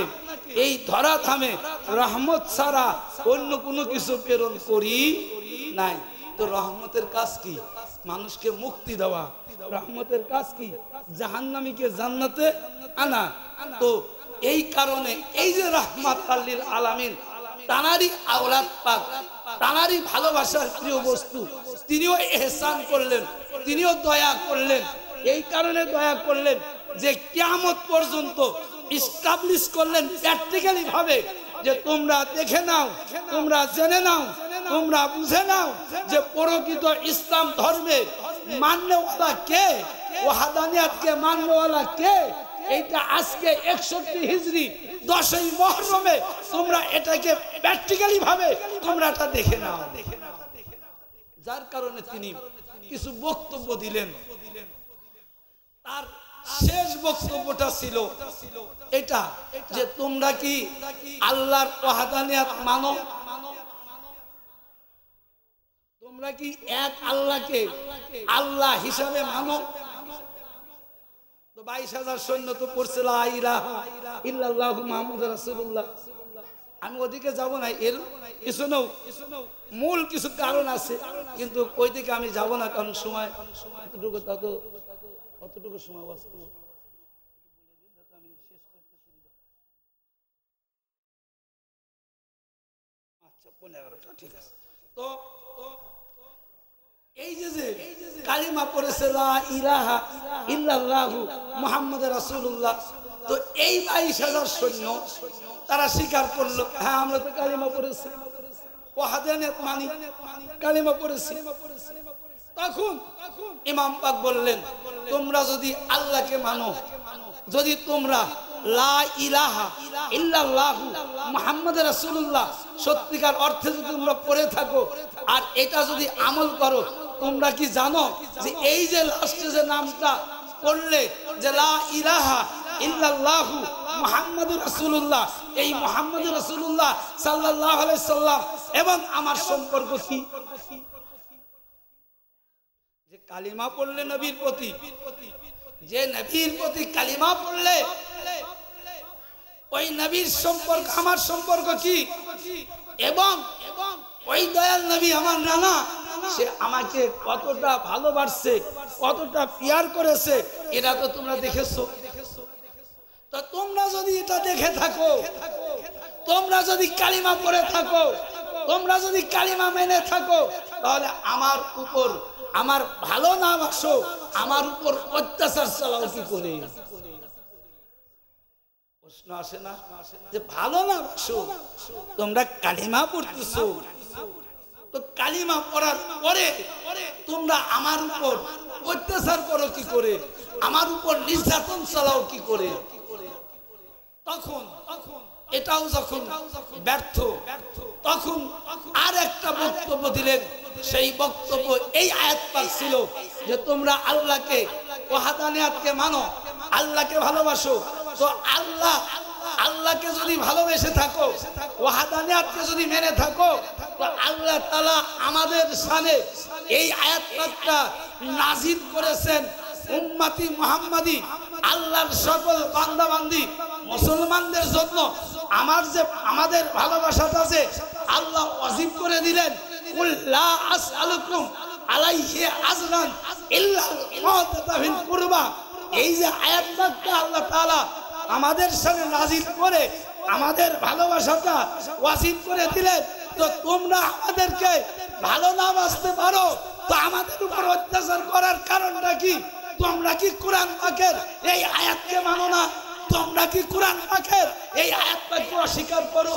এই ধরা থামে রহমত ছাড়া অন্য কোনো কিছু প্রেরণ করি নাই। তো রহমতের কাজ কি? মানুষকে মুক্তি দেওয়া। রহমতের কাজ কি? জাহান্নামীকে জান্নাতে আনা। তো এই কারণে এই যে রাহমাত লিল আলামিন, তানারই আওলাদ পাক, তানারই ভালোবাসার প্রিয় বস্তু, তিনিও ইহসান করলেন, তিনিও দয়া করলেন। এই কারণে দয়া করলেন যে কিয়ামত পর্যন্ত এস্টাবলিশ করলেন প্র্যাকটিক্যালি ভাবে যে তোমরা দেখে নাও, তোমরা জেনে নাও, তোমরা বুঝে নাও যে প্রকৃত ইসলাম ধর্মে মান্যওয়ালা কে, ওয়াহদানিয়াতকে মান্যওয়ালা কে। এইটা আজকে 61 হিজরি 10ই মুহররমে তোমরা এটাকে প্র্যাকটিক্যালি ভাবে তোমরা এটা দেখে নাও। যার কারণে তিনি কিছু বক্তব্য দিলেন। তার শেষ বক্তব্যটা ছিল এটা যে তোমরা কি আল্লাহর ওয়াহদানিয়াত মানো? তোমরা কি এক আল্লাহকে আল্লাহ হিসাবে মানো? তো 22,000 সৈন্য তো পড়ছে লা ইলাহা ইল্লাল্লাহু মুহাম্মাদুর রাসূলুল্লাহ। আমি ওদিকে যাব না, এর পিছনেও মূল কিছু কারণ আছে, কিন্তু ওই দিকে আমি যাব না, কারণ সময় কতটুকু কতটুকু সময় বাঁচতে। আচ্ছা 15টা, ঠিক আছে। তো এই যে কালিমা পড়েছে লা ইলাহা ইল্লাল্লাহু মুহাম্মাদুর রাসূলুল্লাহ, তো এই 22,000 সৈন্য তারা স্বীকার করলো, হ্যাঁ আমরা তো কালিমা পড়েছি, ওয়াহদানিয়াত মানি, কালিমা পড়েছি। তখন ইমাম পাক বললেন, তোমরা যদি আল্লাহকে মানো, যদি তোমরা লা ইলাহা ইল্লাল্লাহু মুহাম্মাদুর রাসূলুল্লাহ সত্যিকার অর্থে যদি তোমরা পড়ে থাকো আর এটা যদি আমল করো, তোমরা কি জানো যে এই যে লাস্টে যে নামটা পড়লে যে লা ইলাহা ইল্লাল্লাহু মুহাম্মাদুর রাসূলুল্লাহ, এই মুহাম্মাদুর রাসূলুল্লাহ সাল্লাল্লাহু আলাইহি সাল্লাম এবং আমার সম্পর্ক কি? যে কালিমা পড়লে নবীর প্রতি, যে নবীর প্রতি কালিমা পড়লে ওই নবীর সম্পর্ক আমার সম্পর্ক কি? এবং ওই দয়াল নবী আমার নানা, সে আমাকে কতটা ভালোবাসছে, কতটা পিয়ার করেছে, এটা তো তোমরা দেখেছো। তো তোমরা যদি এটা দেখে থাকো, তোমরা যদি কালিমা পড়ে থাকো, তোমরা যদি কালিমা মেনে থাকো, তাহলে আমার উপর আমার ভালো না বাসো, আমার উপর অত্যাচার চালাও কি করে? প্রশ্ন আসে না যে ভালো না বাসো, তোমরা কালিমা পড়তেছো, তো কালিমা পড়ার পরে তোমরা আমার উপর অত্যাচার করো কি করে, আমার উপর নির্যাতন চালাও কি করে? তখন এটাও যখন ব্যর্থ, তখন আর একটা বক্তব্য দিলেন। সেই বক্তব্য এই আয়াত পাক ছিল যে তোমরা আল্লাহকে ওয়াহদানিয়াতকে মানো, আল্লাহকে ভালোবাসো। তো আল্লাহকে যদি ভালোবেসে থাকো, ওয়াহদানিয়াতকে যদি মেনে থাকো, তো আল্লাহ তাআলা আমাদের শানে এই আয়াত পাকটা নাযিল করেছেন উম্মতি মুহাম্মাদি, আল্লাহর সকল বান্দা বান্দি মুসলমানদের জন্য। আমাদের ভালোবাসাটা যে আল্লাহ ওয়াজিব করে দিলেন, কুল লা আসআলুকুম আলাইহি আজরান ইল্লা মাওয়াদাতা ফিল কুরবা। এই যে আয়াত পাকটা আল্লাহ তাআলা আমাদের সামনে নাযিল করে আমাদের ভালোবাসাটা ওয়াজিব করে দিলেন। তো তোমরা আমাদেরকে ভালো না বাসতে পারো, তো আমাদের উপর অত্যাচার করার কারণটা কি? তোমরা কি কোরআন পাকের এই আয়াতকে মানো না? তোমরা কি কোরআন পাকের এই আয়াত পাককে অস্বীকার করো?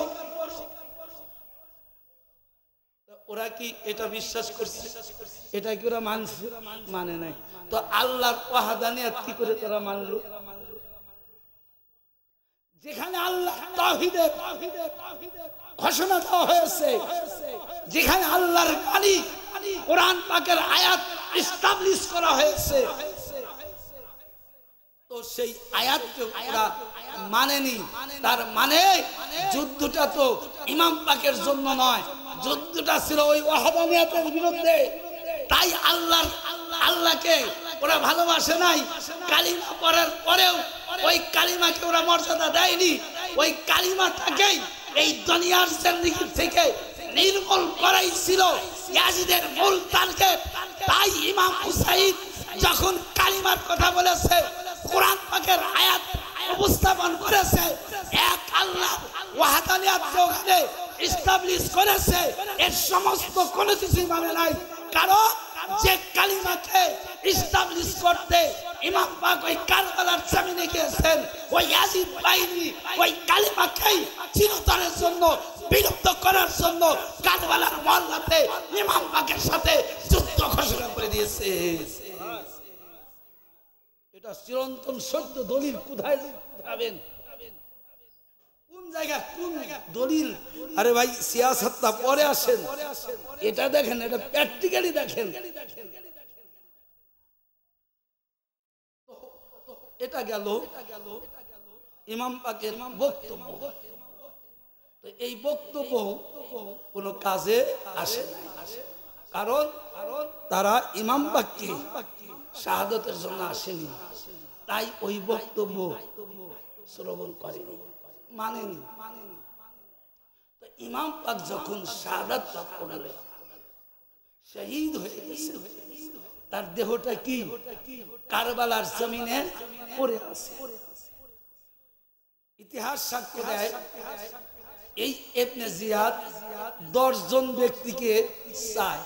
ওরা কি এটা বিশ্বাস করছে? এটা কি ওরা মানছে? মানে নাই। তো আল্লাহর ওয়াহদানিয়াত কি করে তারা মানলো? যেখানে আল্লাহ তাওহীদের ঘোষণা দেওয়া হয়েছে, যেখানে আল্লাহর বাণী কোরআন পাকের আয়াত এস্টাবলিশ করা হয়েছে, তো সেই আয়াতকে ওরা মানেনি। তার মানে যুদ্ধটা তো ইমাম পাকের জন্য নয়, যুদ্ধটা ছিল ওই ওয়াহদানিয়াতের বিরুদ্ধে। তাই আল্লাহকে ওরা ভালোবাসে নাই। কালিমা পড়ার পরেও ওই কালিমাকে ওরা মর্যাদা দেয়নি। ওই কালিমাটাকেই এই দুনিয়ার জিন্দেগি থেকে নির্মূল করাই ছিল ইয়াজিদের মূল টার্গেট। তাই ইমাম হুসাইন যখন কালিমার কথা বলেছে, কোরআন পাকের আয়াত উপস্থাপন করেছে, এক আল্লাহ ওয়াহদানিয়াতকে ওখানে এস্টাবলিশ করেছে, এর সমস্ত কোনো কিছুই মানে নাই। কারণ যে কালিমাকে এস্টাবলিশ করতে ইমাম পাক ওই কারবালার জমিনে গিয়েছেন, ওই ইয়াজিদ বাহিনী ওই কালিমাকেই চিরতরের জন্য বিলুপ্ত করার জন্য কারবালার মহল্লাতে ইমাম পাকের সাথে যুদ্ধ ঘোষণা করে দিয়েছে। এটা চিরন্তন সত্য দলিল। কোথায় পাবেন? কোন জায়গা, কোন দলিল? আরে ভাই সিয়াসতটা পরে আসেন, এটা দেখেন, এটা প্র্যাকটিক্যালি দেখেন। এটা গেল ইমাম পাকের বক্তব্য। তো এই বক্তব্য কোনো কাজে আসে না, কারণ তারা ইমাম পাককে শাহাদতের জন্য আসেনি, তাই ওই বক্তব্য শ্রবণ করেনি, মানেনি। তো ইমাম পাক যখন শাহাদাত লাভ করলেন, শহীদ হয়ে গেছে, তার দেহটা কি কারবালার জমিনে পড়ে আছে। ইতিহাস সাক্ষ্য দেয় এই ইবনে জিয়াদ 10 জন ব্যক্তিকে চায়।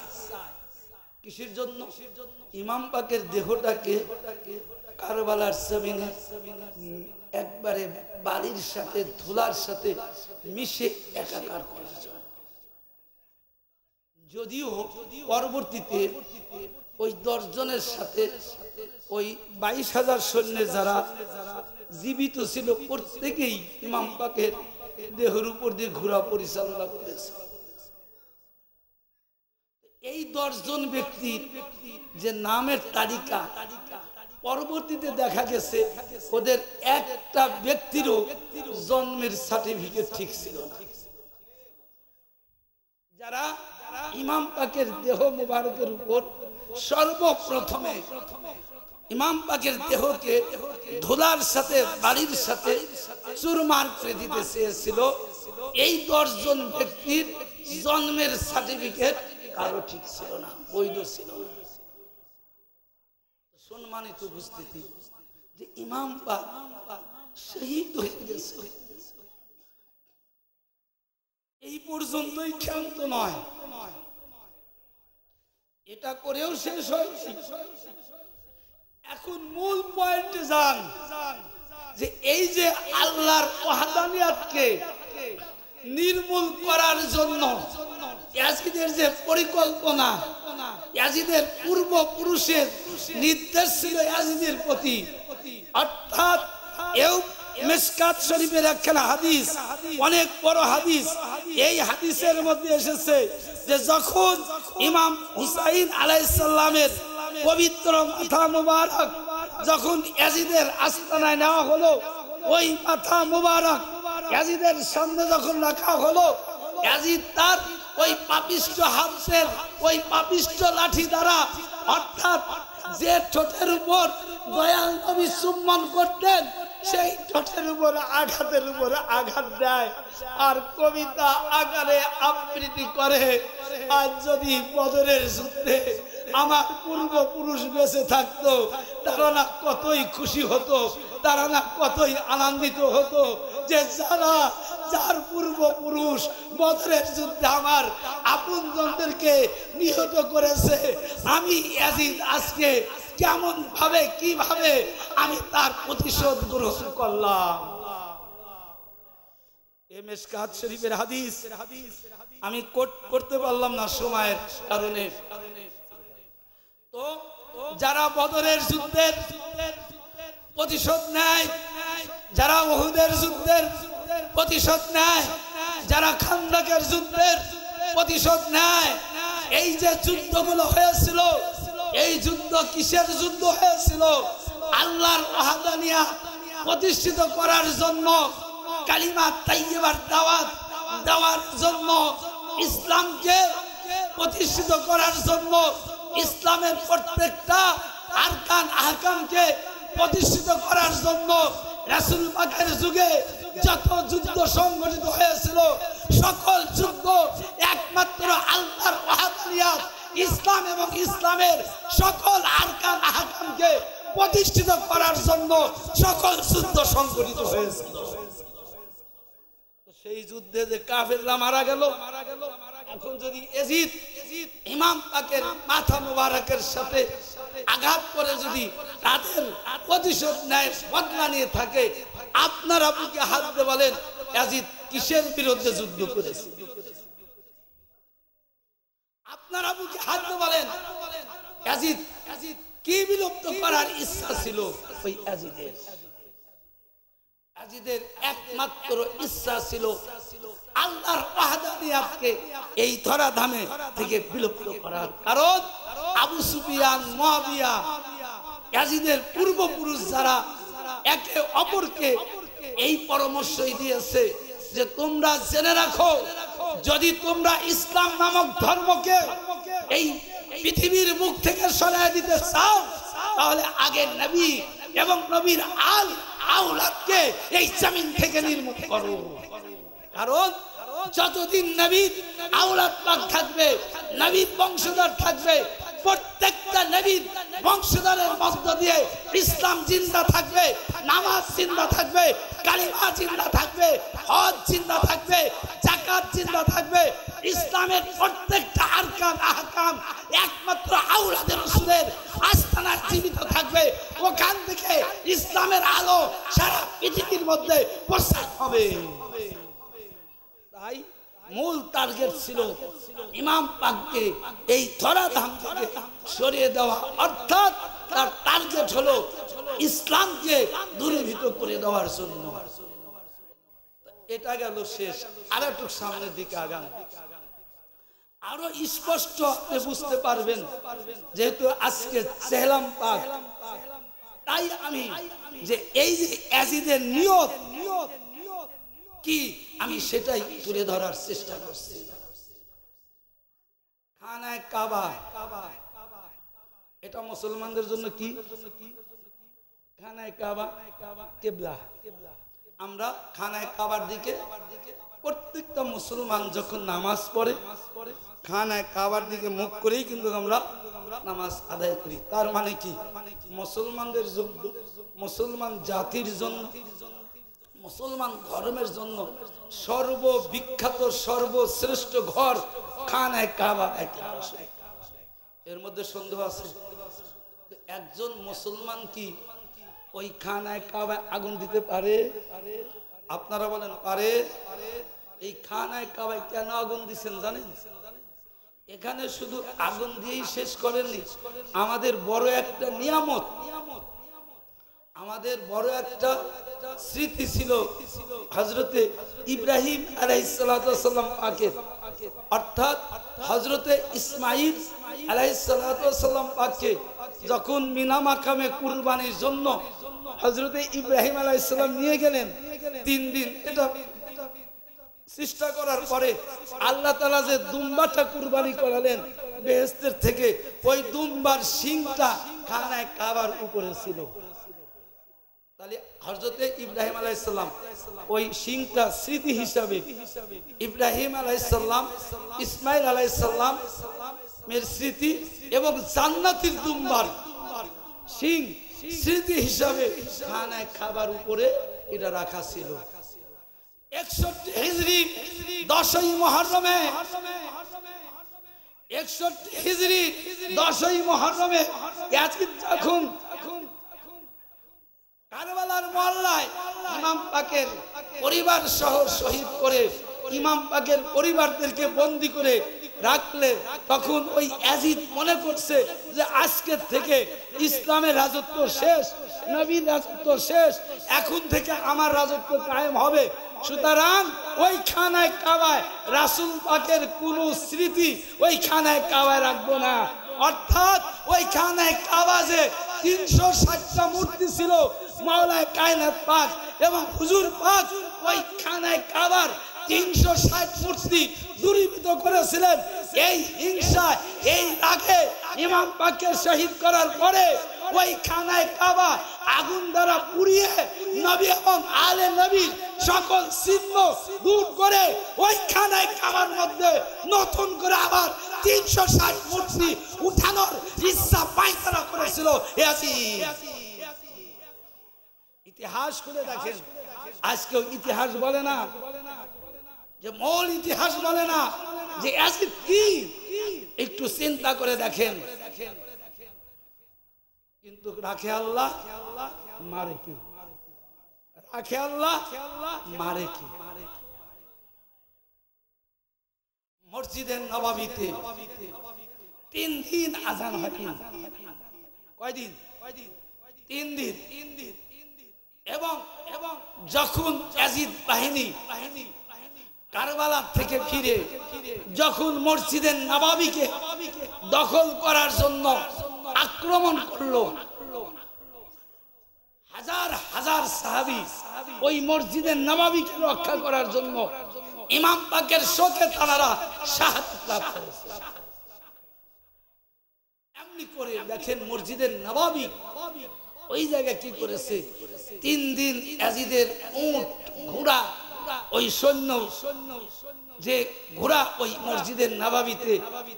কিসের জন্য? ইমাম পাকের দেহটাকে কারবালার জমিনে একবারে বালির সাথে ধুলার সাথে মিশে একাকার করার জন্য। যদিও পরবর্তীতে ওই 10 জনের সাথে ওই 22,000 সৈন্যের যারা জীবিত ছিল প্রত্যেকেই ইমাম পাকের দেহের উপর দিয়ে ঘোরা পরিচালনা করেছে। এই 10 জন ব্যক্তির যে নামের তালিকা, পরবর্তীতে দেখা গেছে ওদের একটা ব্যক্তিরও জন্মের সার্টিফিকেট ঠিক ছিল না। যারা ইমাম পাকের দেহ মুবারকের উপর সর্বপ্রথমে ইমাম পাকের দেহকে ধুলার সাথে বালির সাথে চুরমার করে দিতে চেয়েছিল, এই 10 জন ব্যক্তির জন্মের সার্টিফিকেট কারো ঠিক ছিল না, বৈধ ছিল না। সম্মানিত উপস্থিতি, যে ইমাম পাক শহীদ হয়ে গেছে, এই পর্যন্তই ক্ষান্ত নয়, এটা করেও শেষ হয়েছে। এখন মূল পয়েন্টে যান, যে এই যে আল্লাহর ওয়াহদানিয়াতকে নির্মূল করার জন্য ইয়াজিদের যে পরিকল্পনা, ইয়াজিদের পূর্বপুরুষের নির্দেশ ছিল ইয়াজিদের প্রতি, অর্থাৎ এও মিশকাত শরীফের একখানা হাদিস, অনেক বড় হাদিস। এই হাদিসের মধ্যে এসেছে যে যখন ইমাম হুসাইন আলাইহিস সালামের পবিত্র মাথা মুবারক যখন ইয়াজিদের আস্তানায় নেওয়া হলো, ওই মাথা মুবারক ইয়াজিদের সামনে যখন রাখা হলো, ইয়াজিদ তার ওই পাপিষ্ঠ হাতের ওই পাপিষ্ঠ লাঠি দ্বারা, অর্থাৎ যে ঠোঁটের উপর দয়াল নবী চুম্বন করতেন, সেই ঠোঁটের উপর আঘাতের উপরে আঘাত দেয় আর কবিতা আকারে আবৃত্তি করে, আর যদি বদরের যুদ্ধে আমার পূর্বপুরুষ বেঁচে থাকতো, তারা না কতই খুশি হতো, তারা না কতই আনন্দিত হতো, যে যার পূর্বপুরুষ বদরের যুদ্ধে আমার আপনজনদেরকে নিহত করেছে, আমি ইয়াজিদ আজকে কেমন ভাবে কিভাবে আমি তার প্রতিশোধ গ্রহণ করলাম। মিশকাত শরীফের হাদিস আমি কোট করতে পারলাম না সময়ের কারণে। তো যারা বদরের যুদ্ধের প্রতিশোধ নেয়, যারা উহুদের যুদ্ধের প্রতিশোধ নেয়, যারা খান্দকের যুদ্ধের প্রতিশোধ নেয়, এই যে যুদ্ধগুলো হয়েছিল, এই যুদ্ধ কিসের যুদ্ধ হয়েছিল? আল্লাহর ওয়াহদানিয়াত প্রতিষ্ঠিত করার জন্য, কালিমা তাইয়্যিবার দাওয়াত দেওয়ার জন্য, ইসলামকে প্রতিষ্ঠিত করার জন্য, ইসলামের প্রত্যেকটা আরকান আহকামকে প্রতিষ্ঠিত করার জন্য রাসূল পাকের যুগে যত যুদ্ধ সংগঠিত হয়েছিল সকল যুদ্ধ একমাত্র আল্লাহর ওয়াহদানিয়াত ইসলাম এবং ইসলামের সকল আরকান আহকামকে প্রতিষ্ঠিত করার জন্য সকল যুদ্ধ সংগঠিত হয়েছিল। সেই যুদ্ধে যে কাফেররা মারা গেল, এখন যদি ইয়াজিদ ইমাম পাকের মাথা মুবারকের সাথে আঘাত করে যদি তাদের প্রতিশোধ নেয়, বদলা নিয়ে থাকে, আপনারা বুকে হাত দিয়ে বলেন ইয়াজিদ কিসের বিরুদ্ধে যুদ্ধ করেছে? আপনারা বুকে হাত দিয়ে বলেন ইয়াজিদ কি বিলুপ্ত করার ইচ্ছা ছিল? ওই ইয়াজিদের একমাত্র ইচ্ছা ছিল আল্লাহর ওয়াহদানিয়াতকে এই ধরাধামে থেকে বিলুপ্ত করার। কারণ আবু সুফিয়ান, মুয়াবিয়া, ইয়াজিদের পূর্বপুরুষ যারা একে অপরকে এই পরামর্শই দিয়েছে যে তোমরা জেনে রাখো, যদি তোমরা ইসলাম নামক ধর্মকে এই পৃথিবীর মুখ থেকে সরিয়ে দিতে চাও, তাহলে আগে নবী এবং নবীর আওলাদকে এই জমিন থেকে নির্মূল করো। কারণ যতদিন নবীর আওলাদ পাক থাকবে, নবীর বংশধর থাকবে, প্রত্যেকটা নবীর বংশধরের মধ্য দিয়ে ইসলাম জিন্দা থাকবে, নামাজ জিন্দা থাকবে, কালিমা জিন্দা থাকবে, হজ জিন্দা থাকবে, যাকাত জিন্দা থাকবে। ইসলামের প্রত্যেকটা আরকান আহকাম একমাত্র আওলাদের রাসূলের আস্তানায় জীবিত থাকবে। ওখান থেকে ইসলামের আলো সারা পৃথিবীর মধ্যে প্রসার হবে। তাই মূল টার্গেট ছিল ইমাম পাককে এই ধরাধাম থেকে সরিয়ে দেওয়া, অর্থাৎ তার টার্গেট হলো ইসলামকে দূরীভূত করে দেওয়ার জন্য। এটা গেল শেষ। আর একটু সামনের দিকে আগান, আরো স্পষ্ট আপনি বুঝতে পারবেন, যেহেতু আজকে চেহলাম পাক। তাই আমি যে এই যে ইয়াজিদের নিয়ত কি, আমি সেটাই তুলে ধরার চেষ্টা করছি। খানায়ে কাবা এটা মুসলমানদের জন্য কি? খানায়ে কাবা কিবলা। আমরা খানায়ে কাবার দিকে প্রত্যেকটা মুসলমান যখন নামাজ পড়ে খানায়ে কাবার দিকে মুখ করেই কিন্তু আমরা নামাজ আদায় করি। তার মানে কি? মুসলমানদের জন্য, মুসলমান জাতির জন্য, মুসলমান ধর্মের জন্য সর্ববিখ্যাত সর্বশ্রেষ্ঠ ঘর খানায়ে কাবা। এর মধ্যে সন্দেহ আছে? একজন মুসলমান কি ওই খানায়ে কাবায় আগুন দিতে পারে? আপনারা বলেন পারে? এই খানায়ে কাবায় কেন আগুন দিচ্ছেন জানেন? এখানে শুধু আগুন দিয়েই শেষ করেননি, আমাদের বড় একটা নিয়ামত, আমাদের বড় একটা স্মৃতি ছিল হযরতে ইব্রাহিম আলাইহিস সালাতু ওয়াস সালাম পাকের, অর্থাৎ হযরতে ইসমাঈল আলাইহিস সালাতু ওয়াস সালাম পাককে যখন মিনা মাকামে কুরবানির জন্য হযরতে ইব্রাহিম আলাইহিস সালাম নিয়ে গেলেন, 3 দিন এটা চেষ্টা করার পরে আল্লাহ তাআলা যে দুম্বাটা কুরবানি করালেন বেহেশতের থেকে, ওই দুম্বার শিংটা খানায়ে কাবার উপরে ছিল। তাহলে হযরতে ইব্রাহিম আলাইহিস সালাম ওই শিংটা স্মৃতি হিসাবে ইব্রাহিম আলাইহিস সালাম, ইসমাঈল আলাইহিস সালাম এর স্মৃতি এবং জান্নাতের দুম্বার শিং স্মৃতি হিসাবে খানায়ে কাবার উপরে এটা রাখা ছিল। 61 হিজরি 10ই মুহররমে, 61 হিজরি 10ই মুহররমে ইয়াজিদ যখন কারবালার মহল্লায় ইমাম পাকের পরিবার সহ শহীদ করে ইমাম পাকের পরিবারদেরকে বন্দী করে রাখলে, তখন ওই ইয়াজিদ মনে করছে যে আজকের থেকে ইসলামের রাজত্ব শেষ, নবীর রাজত্ব শেষ, এখন থেকে আমার রাজত্ব কায়েম হবে। সুতরাং ওই খানায়ে কাবায় রাসূল পাকের কোন স্মৃতি ওই খানায়ে কাবায় রাখবো না। অর্থাৎ ওই খানায়ে কাবা যে 360টা মূর্তি ছিল, মাওলায়ে কায়নাত পাক এবং হুজুর পাক ওই খানায়ে কাবার 360 মূর্তি দূরীভূত করেছিলেন। এই হিংসা, এই রাগে ইমাম পাককে শহীদ করার পরে ওই খানায়ে কাবা আগুন দ্বারা পুড়িয়ে নবী এবং আলে নবীর সকল চিহ্ন দূর করে ওই খানায় কাবার মধ্যে নতুন করে আবার 360 মূর্তি উঠানোর ইচ্ছা পায়তারা করেছিল ইয়াজিদ। ইতিহাস করে দেখেন, আজকেও ইতিহাস বলে না যে মূল ইতিহাস বলে না যে ইয়াজিদ কি, একটু চিন্তা করে দেখেন। কিন্তু রাখে আল্লাহ, মারে কি? রাখে আল্লাহ, মারে কি? মসজিদের নববীতে 3 দিন আজান হয়। কয়দিন? 3 দিন। এবং যখন ইয়াজিদ বাহিনী কারবালা থেকে ফিরে যখন মসজিদের নববীকে দখল করার জন্য আক্রমণ করলো, হাজার হাজার সাহাবী ওই মসজিদের নববীকে রক্ষা করার জন্য ইমাম পাকের শোকে তারা শাহাদাত লাভ করেছে। এমনি করে দেখেন মসজিদের নববী ওই জায়গায় কি করেছে, 3 দিন ইয়াজিদের উট ঘোড়া ওই সৈন্য যে ঘোড়া ওই মসজিদের নববীতে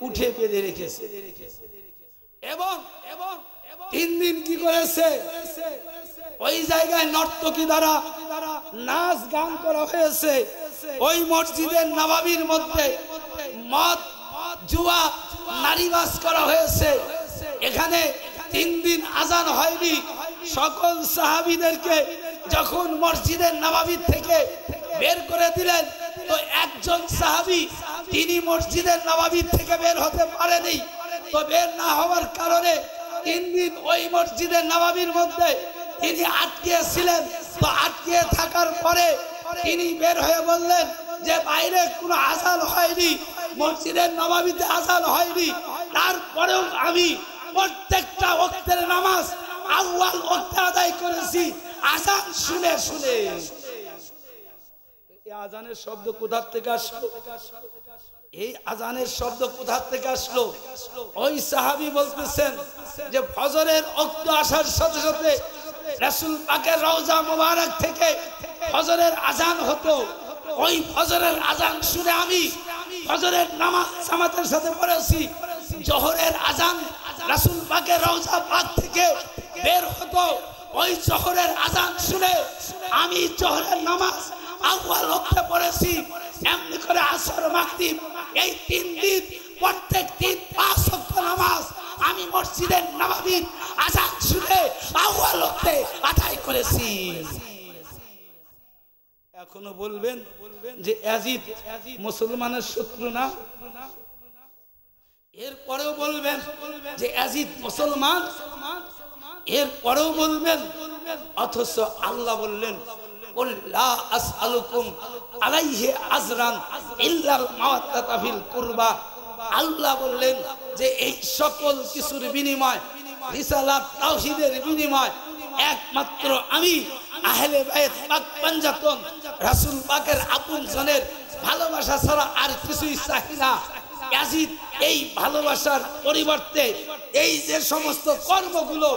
উঠে বেঁধে রেখেছে। এবং 3 দিন কি করেছে, ওই জায়গায় নর্তকী দ্বারা নাচ গান করা হয়েছে। ওই মসজিদের নববীর মধ্যে মদ জুয়া নারীবাস করা হয়েছে। এখানে 3 দিন আজান হয়নি। সকল সাহাবীদেরকে যখন মসজিদের নববী থেকে বের করে দিলেন, তো একজন সাহাবী তিনি মসজিদের নববী থেকে বের হতে পারেনি। তো বের না হওয়ার কারণে 3 দিন ওই মসজিদের নববীর মধ্যে তিনি আটকে ছিলেন। তো আটকে থাকার পরে তিনি বের হয়ে বললেন যে বাইরে কোনো আজান হয়নি, মসজিদের নববীতে আজান হয়নি, তারপরেও আমি প্রত্যেকটা ওয়াক্তের নামাজ আউয়াল ওয়াক্তে আদায় করেছি আজান শুনে শুনে। এই আজানের শব্দ কোথা থেকে আসলো? এই আজানের শব্দ কোথা থেকে আসলো? ওই সাহাবী বলতেছেন যে ফজরের ওয়াক্ত আসার সাথে সাথে রাসূল পাকের রওজা মুবারক থেকে ফজরের আজান হতো। ওই ফজরের আজান শুনে আমি ফজরের নামাজ জামাতের সাথে পড়েছি। জোহরের আজান রাসূল পাকের রওজা পাক থেকে বের হতো। ওই জোহরের আজান শুনে আমি জোহরের নামাজ আউয়াল ওয়াক্তে পড়েছি। এমনি করে আসর মাগরিব এই 3 দিন প্রত্যেক দিন 5 ওয়াক্ত নামাজ আমি মসজিদের নববীর আজান শুনে আউয়াল ওয়াক্তে আদায় করেছি। এখনো বলবেন যে ইয়াজিদ মুসলমানের শত্রু না? এরপরেও বলবেন যে ইয়াজিদ মুসলমান? এরপরেও বলবেন? অথচ আল্লাহ বললেন কুল লা আসআলুকুম আলাইহি আজরান ইল্লাল মাওয়াদ্দাতা ফিল কুরবা। আল্লাহ বললেন যে এই সকল কিছুর বিনিময়, রিসালাত তাওহীদের বিনিময় একমাত্র আমি আহলে বাইত পাক পাঞ্জাতন রাসূল পাকের আপনজনের ভালোবাসা ছাড়া আর কিছুই চাই না। ইয়াজিদ এই ভালোবাসার পরিবর্তে এই যে সমস্ত কর্মগুলো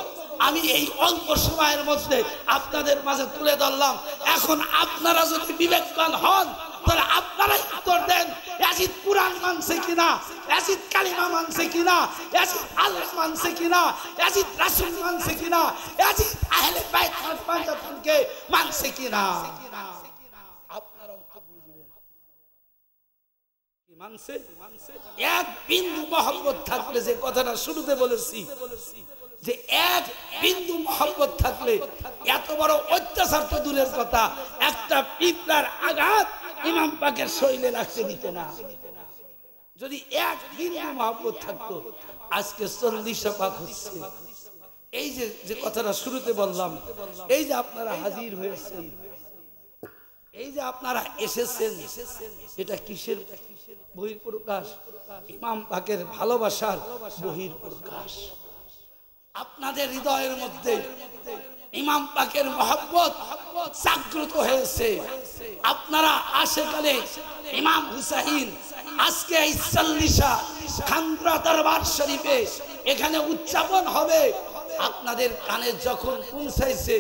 আমি এই অল্প সময়ের মধ্যে আপনাদের মাঝে তুলে ধরলাম, এখন আপনারা যদি বিবেকবান হন তাহলে আপনারাই উত্তর দেন ইয়াজিদ কুরআন মানছে কিনা, ইয়াজিদ কালিমা মানছে কিনা, ইয়াজিদ আল্লাহ মানছে কিনা, ইয়াজিদ রাসূল মানছে কিনা, ইয়াজিদ আহলে বাইত পাঞ্জাতনকে মানছে কিনা। আপনারা উত্তর দিবেন কি মানছে? এক বিন্দু মহব্বত থাকলে, যে কথাটা শুরুতে বলেছি যে এক বিন্দু মহব্বত থাকলে এত বড় অত্যাচার তো দূরের কথা, একটা পিঁপড়ার আঘাত ইমাম পাকের শরীরে লাগতে দিত না। যদি এক বিন্দু মহব্বত থাকতো, আজকে 40 পাক হচ্ছে। এই যে কথাটা শুরুতে বললাম, এই যে আপনারা হাজির হয়েছেন, এই যে আপনারা এসেছেন, এটা কিসের বহিঃপ্রকাশ? ইমাম পাকের ভালোবাসার বহিঃপ্রকাশ। আপনাদের হৃদয়ের মধ্যে ইমাম পাকের মহব্বত জাগ্রত হয়েছে। আপনারা আশেকালে ইমাম হুসাইন আজকে এই 40 খানরা দরবার শরীফে এখানে উদযাপন হবে। আপনাদের কানে যখন পৌঁছাইছে,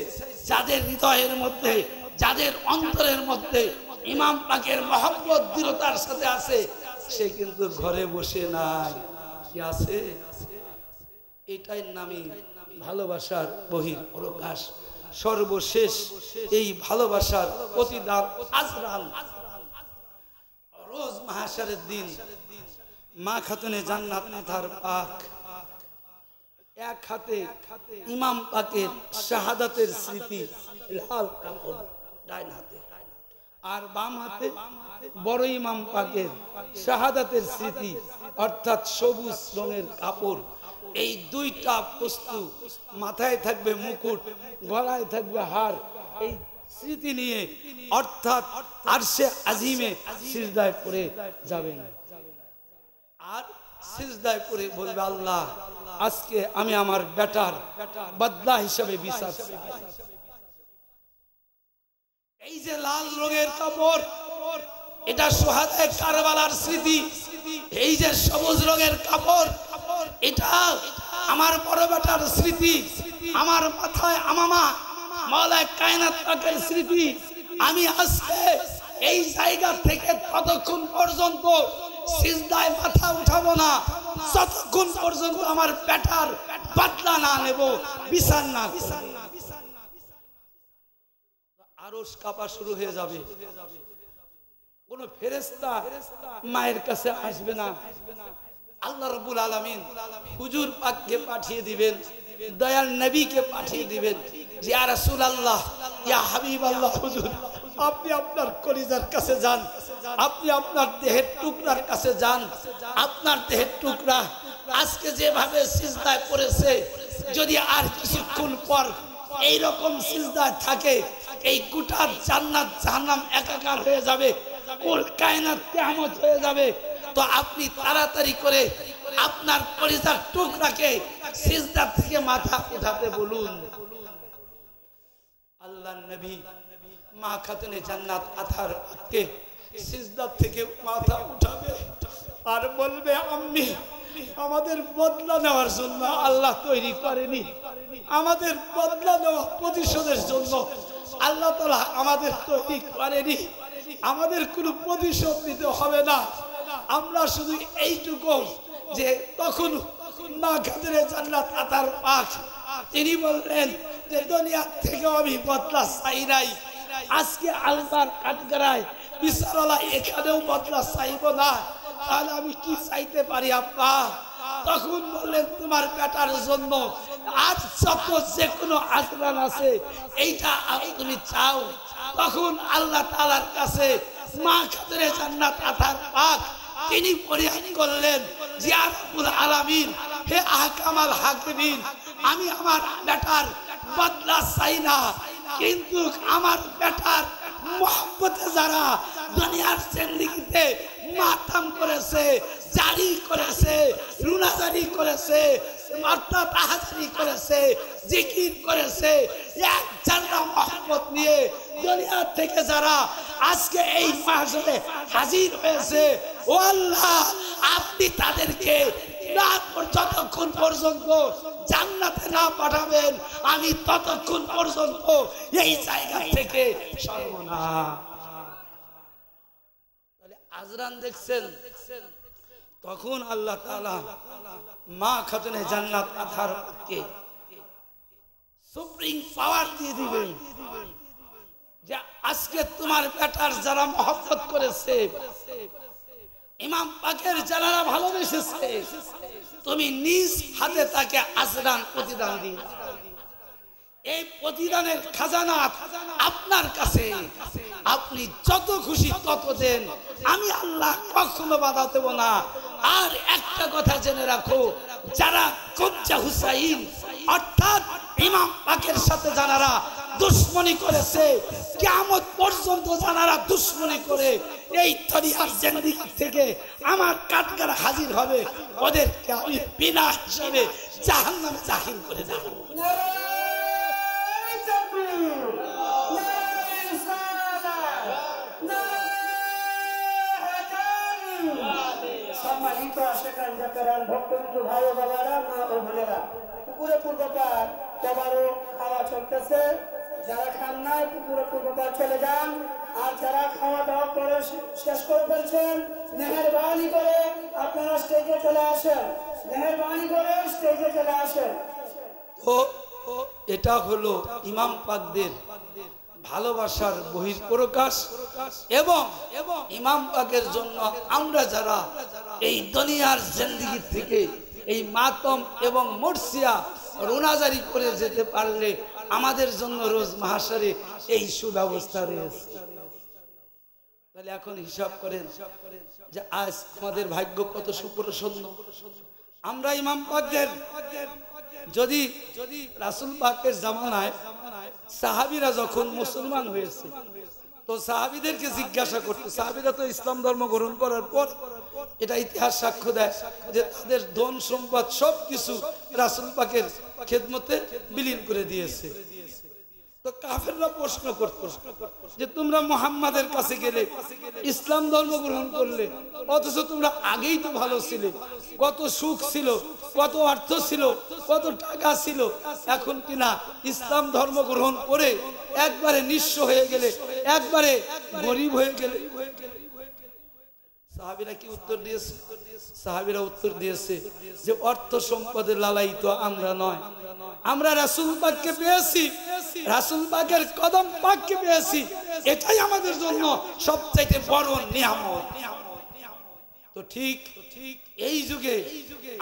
যাদের হৃদয়ের মধ্যে, যাদের অন্তরের মধ্যে ইমাম পাকের মহব্বত দৃঢ়তার সাথে আছে, সে কিন্তু ঘরে বসে নাই, কি আছে? এটাই নামই ভালোবাসার বহির প্রকাশ। সর্বশেষ এই ভালোবাসার প্রতিদান আজরাল। রোজ মাহশারের দিন মা খাতুনে জান্নাত আথার পাক এক হাতে ইমাম পাকের শাহাদাতের স্মৃতি লাল কাপড় ডাইন হাতে, আর বাম হাতে বড় ইমাম পাকের শাহাদাতের স্মৃতি অর্থাৎ সবুজ রঙের কাপড়। এই দুইটা বস্তু, মাথায় থাকবে মুকুট, গলায় থাকবে হার, এই স্মৃতি নিয়ে অর্থাৎ আরশে আজিমে সিজদায় পড়ে যাবেন। আর সিজদায় পড়ে বলবে, আল্লাহ আজকে আমি আমার বেটার বদলা হিসেবে বিচার। এই যে লাল রঙের কাপড়, এটা সুহাদায়ে কারবালার স্মৃতি। এই যে সবুজ রঙের কাপড়, এটা আমার বড় বেটার স্মৃতি। আমার মাথায় আমামা মাওলানা কায়নাত পাকের স্মৃতি। আমি আজকে এই জায়গা থেকে ততক্ষণ পর্যন্ত সিজদায় মাথা উঠাবো না যতক্ষণ পর্যন্ত আমার বেটার বদলা না নেব, বিচার না করব। আরশ কাঁপা শুরু হয়ে যাবে। কোন ফেরেশতা মায়ের কাছে আসবে না। আল্লাহ রাব্বুল আলামিন হুজুর পাককে পাঠিয়ে দিবেন, দয়াল নবীকে পাঠিয়ে দিবেন, ইয়া রাসূলুল্লাহ, ইয়া হাবিবাল্লাহ, হুজুর আপনি আপনার কলিজার কাছে যান, আপনি আপনার দেহের টুকরার কাছে যান। আপনার দেহের টুকরা আজকে যেভাবে সিজদায় পড়েছে, যদি আর কিছুক্ষণ পর এই রকম সিজদায় থাকে, এই গোটা জান্নাত জাহান্নাম একাকার হয়ে যাবে, কুল কায়নাত কিয়ামত হয়ে যাবে। তো আপনি তাড়াতাড়ি করে আপনার কলিজার টুকরাকে সিজদা থেকে মাথা উঠাতে বলুন। আল্লাহর নবী মা খাতুনে জান্নাত আথার পাককে সিজদা থেকে মাথা উঠাবে আর বলবে, আম্মি আমাদের বদলা নেওয়ার জন্য আল্লাহ তৈরি করেনি, আমাদের বদলা নেওয়া প্রতিশোধের জন্য আল্লাহ তাআলা আমাদের তৈরি করেনি, আমাদের কোনো প্রতিশোধ নিতে হবে না। আমরা শুধু এইটুকু যে তখন মা খাতুনে জান্নাত আথার পাক তিনি বললেন যে দুনিয়া থেকে আমি বদলা চাই নাই, আজকে আল্লাহর কাঠগড়ায় বিচারালা এখানেও বদলা চাইব না, তাহলে আমি কি চাইতে পারি আব্বা? তখন বললেন, তোমার বেটার জন্য আজ যত যে কোনো আজরান আছে এইটা তুমি চাও। তখন আল্লাহ তাআলার কাছে মা খাতুনে জান্নাত আথার পাক তিনি ফরিয়াদ করলেন, ইয়া রাব্বুল আলামিন, হে আহকামাল হাকিমিন, আমি আমার বেটার বদলা চাই না, কিন্তু আমার বেটার মহব্বতে যারা দুনিয়ার জিন্দেগিতে মাতাম করেছে, জারি করেছে, রুনাজারি করেছে, মাত্রা তাহাজারি করেছে, জিকির করেছে, এক জান্নাত মহব্বত নিয়ে দুনিয়া থেকে যারা আজকে এই মাহফিলে হাজির হয়েছে, ও আল্লাহ আপনি তাদেরকে না যতক্ষণ পর্যন্ত জান্নাতে না পাঠাবেন, আমি ততক্ষণ পর্যন্ত এই জায়গা থেকে সরব না। তাহলে আজরান দেখছেন, তখন আল্লাহ তাআলা মা খাতুনে জান্নাত আথার পাককে সুপ্রিম পাওয়ার দিয়ে দিবেন যে আজকে তোমার বেটার যারা মহব্বত করেছে, ইমাম পাকের যারা ভালোবেসেছে, তুমি নিজ হাতে তাকে আজরান প্রতিদান দিও। এই প্রতিদানের খাজানা আপনার কাছে, আপনি যত খুশি তত দেন, আমি আল্লাহ কখনো বাধা দেব না। আর একটা কথা জেনে রাখো, যারা কবজা হুসাইন অর্থাৎ ইমাম পাকের সাথে যারা দুশ্মনী করেছে, কিয়ামত পর্যন্ত যারা দুশ্মনী করে এই তরিয়ার জিন্দেগি থেকে আমার কাঠগড়া হাজির হবে, ওদেরকে আমি বিনা হিসাবে জাহান্নামে দাখিল করে দেব। সম্মানিত আশেকান জাকারান ভক্তবৃন্দ, ভাই ও বাবারা, মা ও বোনেরা, পুকুরে পূর্বকার তবারও খাওয়া চলতেছে। যারা খান নাই পুকুরে পূর্বকার চলে যান, আর যারা খাওয়া দাওয়া করে শেষ করে ফেলছেন মেহেরবানি করে আপনারা স্টেজে চলে আসেন, মেহেরবানি করে স্টেজে চলে আসেন। তো এটা হলো ইমাম পাকদের ভালোবাসার বহিঃপ্রকাশ এবং ইমাম পাকের জন্য আমরা যারা এই দুনিয়ার জিন্দেগি থেকে এই মাতম এবং মরসিয়া রোনাজারি করে যেতে পারলে আমাদের জন্য রোজ মাহশারে এই সুব্যবস্থা রয়েছে। তাহলে এখন হিসাব করেন যে আজ আমাদের ভাগ্য কত সুপ্রসন্ন। আমরা ইমাম পাকদের যদি রাসূল পাকের জামানায় সাহাবীরা যখন মুসলমান হয়েছে তো সাহাবীদেরকে জিজ্ঞাসা করতে, সাহাবীরা তো ইসলাম ধর্ম গ্রহণ করার পর এটা ইতিহাস সাক্ষ্য দেয় যে তাদের ধন সম্পদ সবকিছু রাসূল পাকের খেদমতে বিলীন করে দিয়েছে। তো কাফেররা প্রশ্ন করত যে তোমরা মুহাম্মাদের কাছে গেলে ইসলাম ধর্ম গ্রহণ করলে, অথচ তোমরা আগেই তো ভালো ছিলে, কত সুখ ছিল, কত অর্থ ছিল, কত টাকা ছিল, এখন কিনা ইসলাম ধর্ম গ্রহণ করে একবারে নিঃস্ব হয়ে গেলে, একবারে গরিব হয়ে গেলে। সাহাবীরা কি উত্তর দিয়েছে? সাহাবীরা উত্তর দিয়েছে যে অর্থ সম্পদের লালাই তো আমরা নয়, আমরা রাসূল পাককে পেয়েছি, রাসূল পাকের কদম পাককে পেয়েছি, এটাই আমাদের জন্য সবচাইতে বড় নিয়ামত। তো ঠিক এই যুগে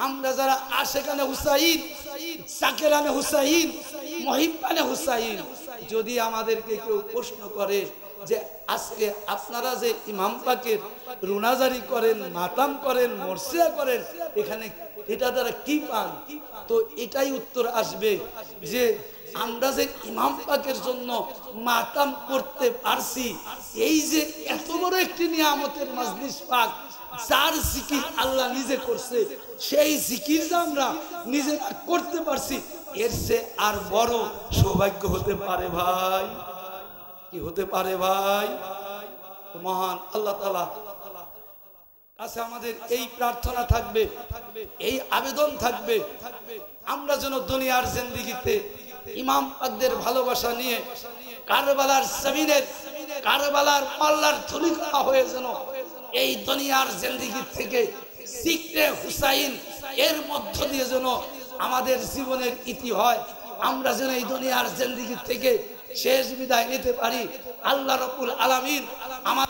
আমরা যারা আশেকানে হুসাইন, সাকেরানে হুসাইন, মুহিব্বানে হুসাইন, যদি আমাদেরকে কেউ প্রশ্ন করে যে আজকে আপনারা যে ইমাম পাকের রোনাজারি করেন, মাতাম করেন, মরসিয়া করেন, এখানে এটা দ্বারা কি পান, তো এটাই উত্তর আসবে যে আমরা যে ইমাম পাকের জন্য মাতাম করতে পারছি, এই যে এত বড় একটি নিয়ামতের মাজলিস পাক, যার জিকির আল্লাহ নিজে করছে, সেই জিকির যে আমরা নিজেরা করতে পারছি, এর চেয়ে আর বড় সৌভাগ্য হতে পারে ভাই? কি হতে পারে ভাই? মহান আল্লাহ তাআলা কাছে আমাদের এই প্রার্থনা থাকবে, এই আবেদন থাকবে, আমরা যেন দুনিয়ার জিন্দেগিতে ইমাম পাকদের ভালোবাসা নিয়ে কারবালার জমিনের, কারবালার পাল্লার ধুলি করা হয়ে যেন এই দুনিয়ার জিন্দেগি থেকে জিকরে হুসাইন এর মধ্য দিয়ে যেন আমাদের জীবনের ইতি হয়, আমরা যেন এই দুনিয়ার জিন্দেগি থেকে শেষ বিদায় নিতে পারি। আল্লাহ রাব্বুল আলামিন আমার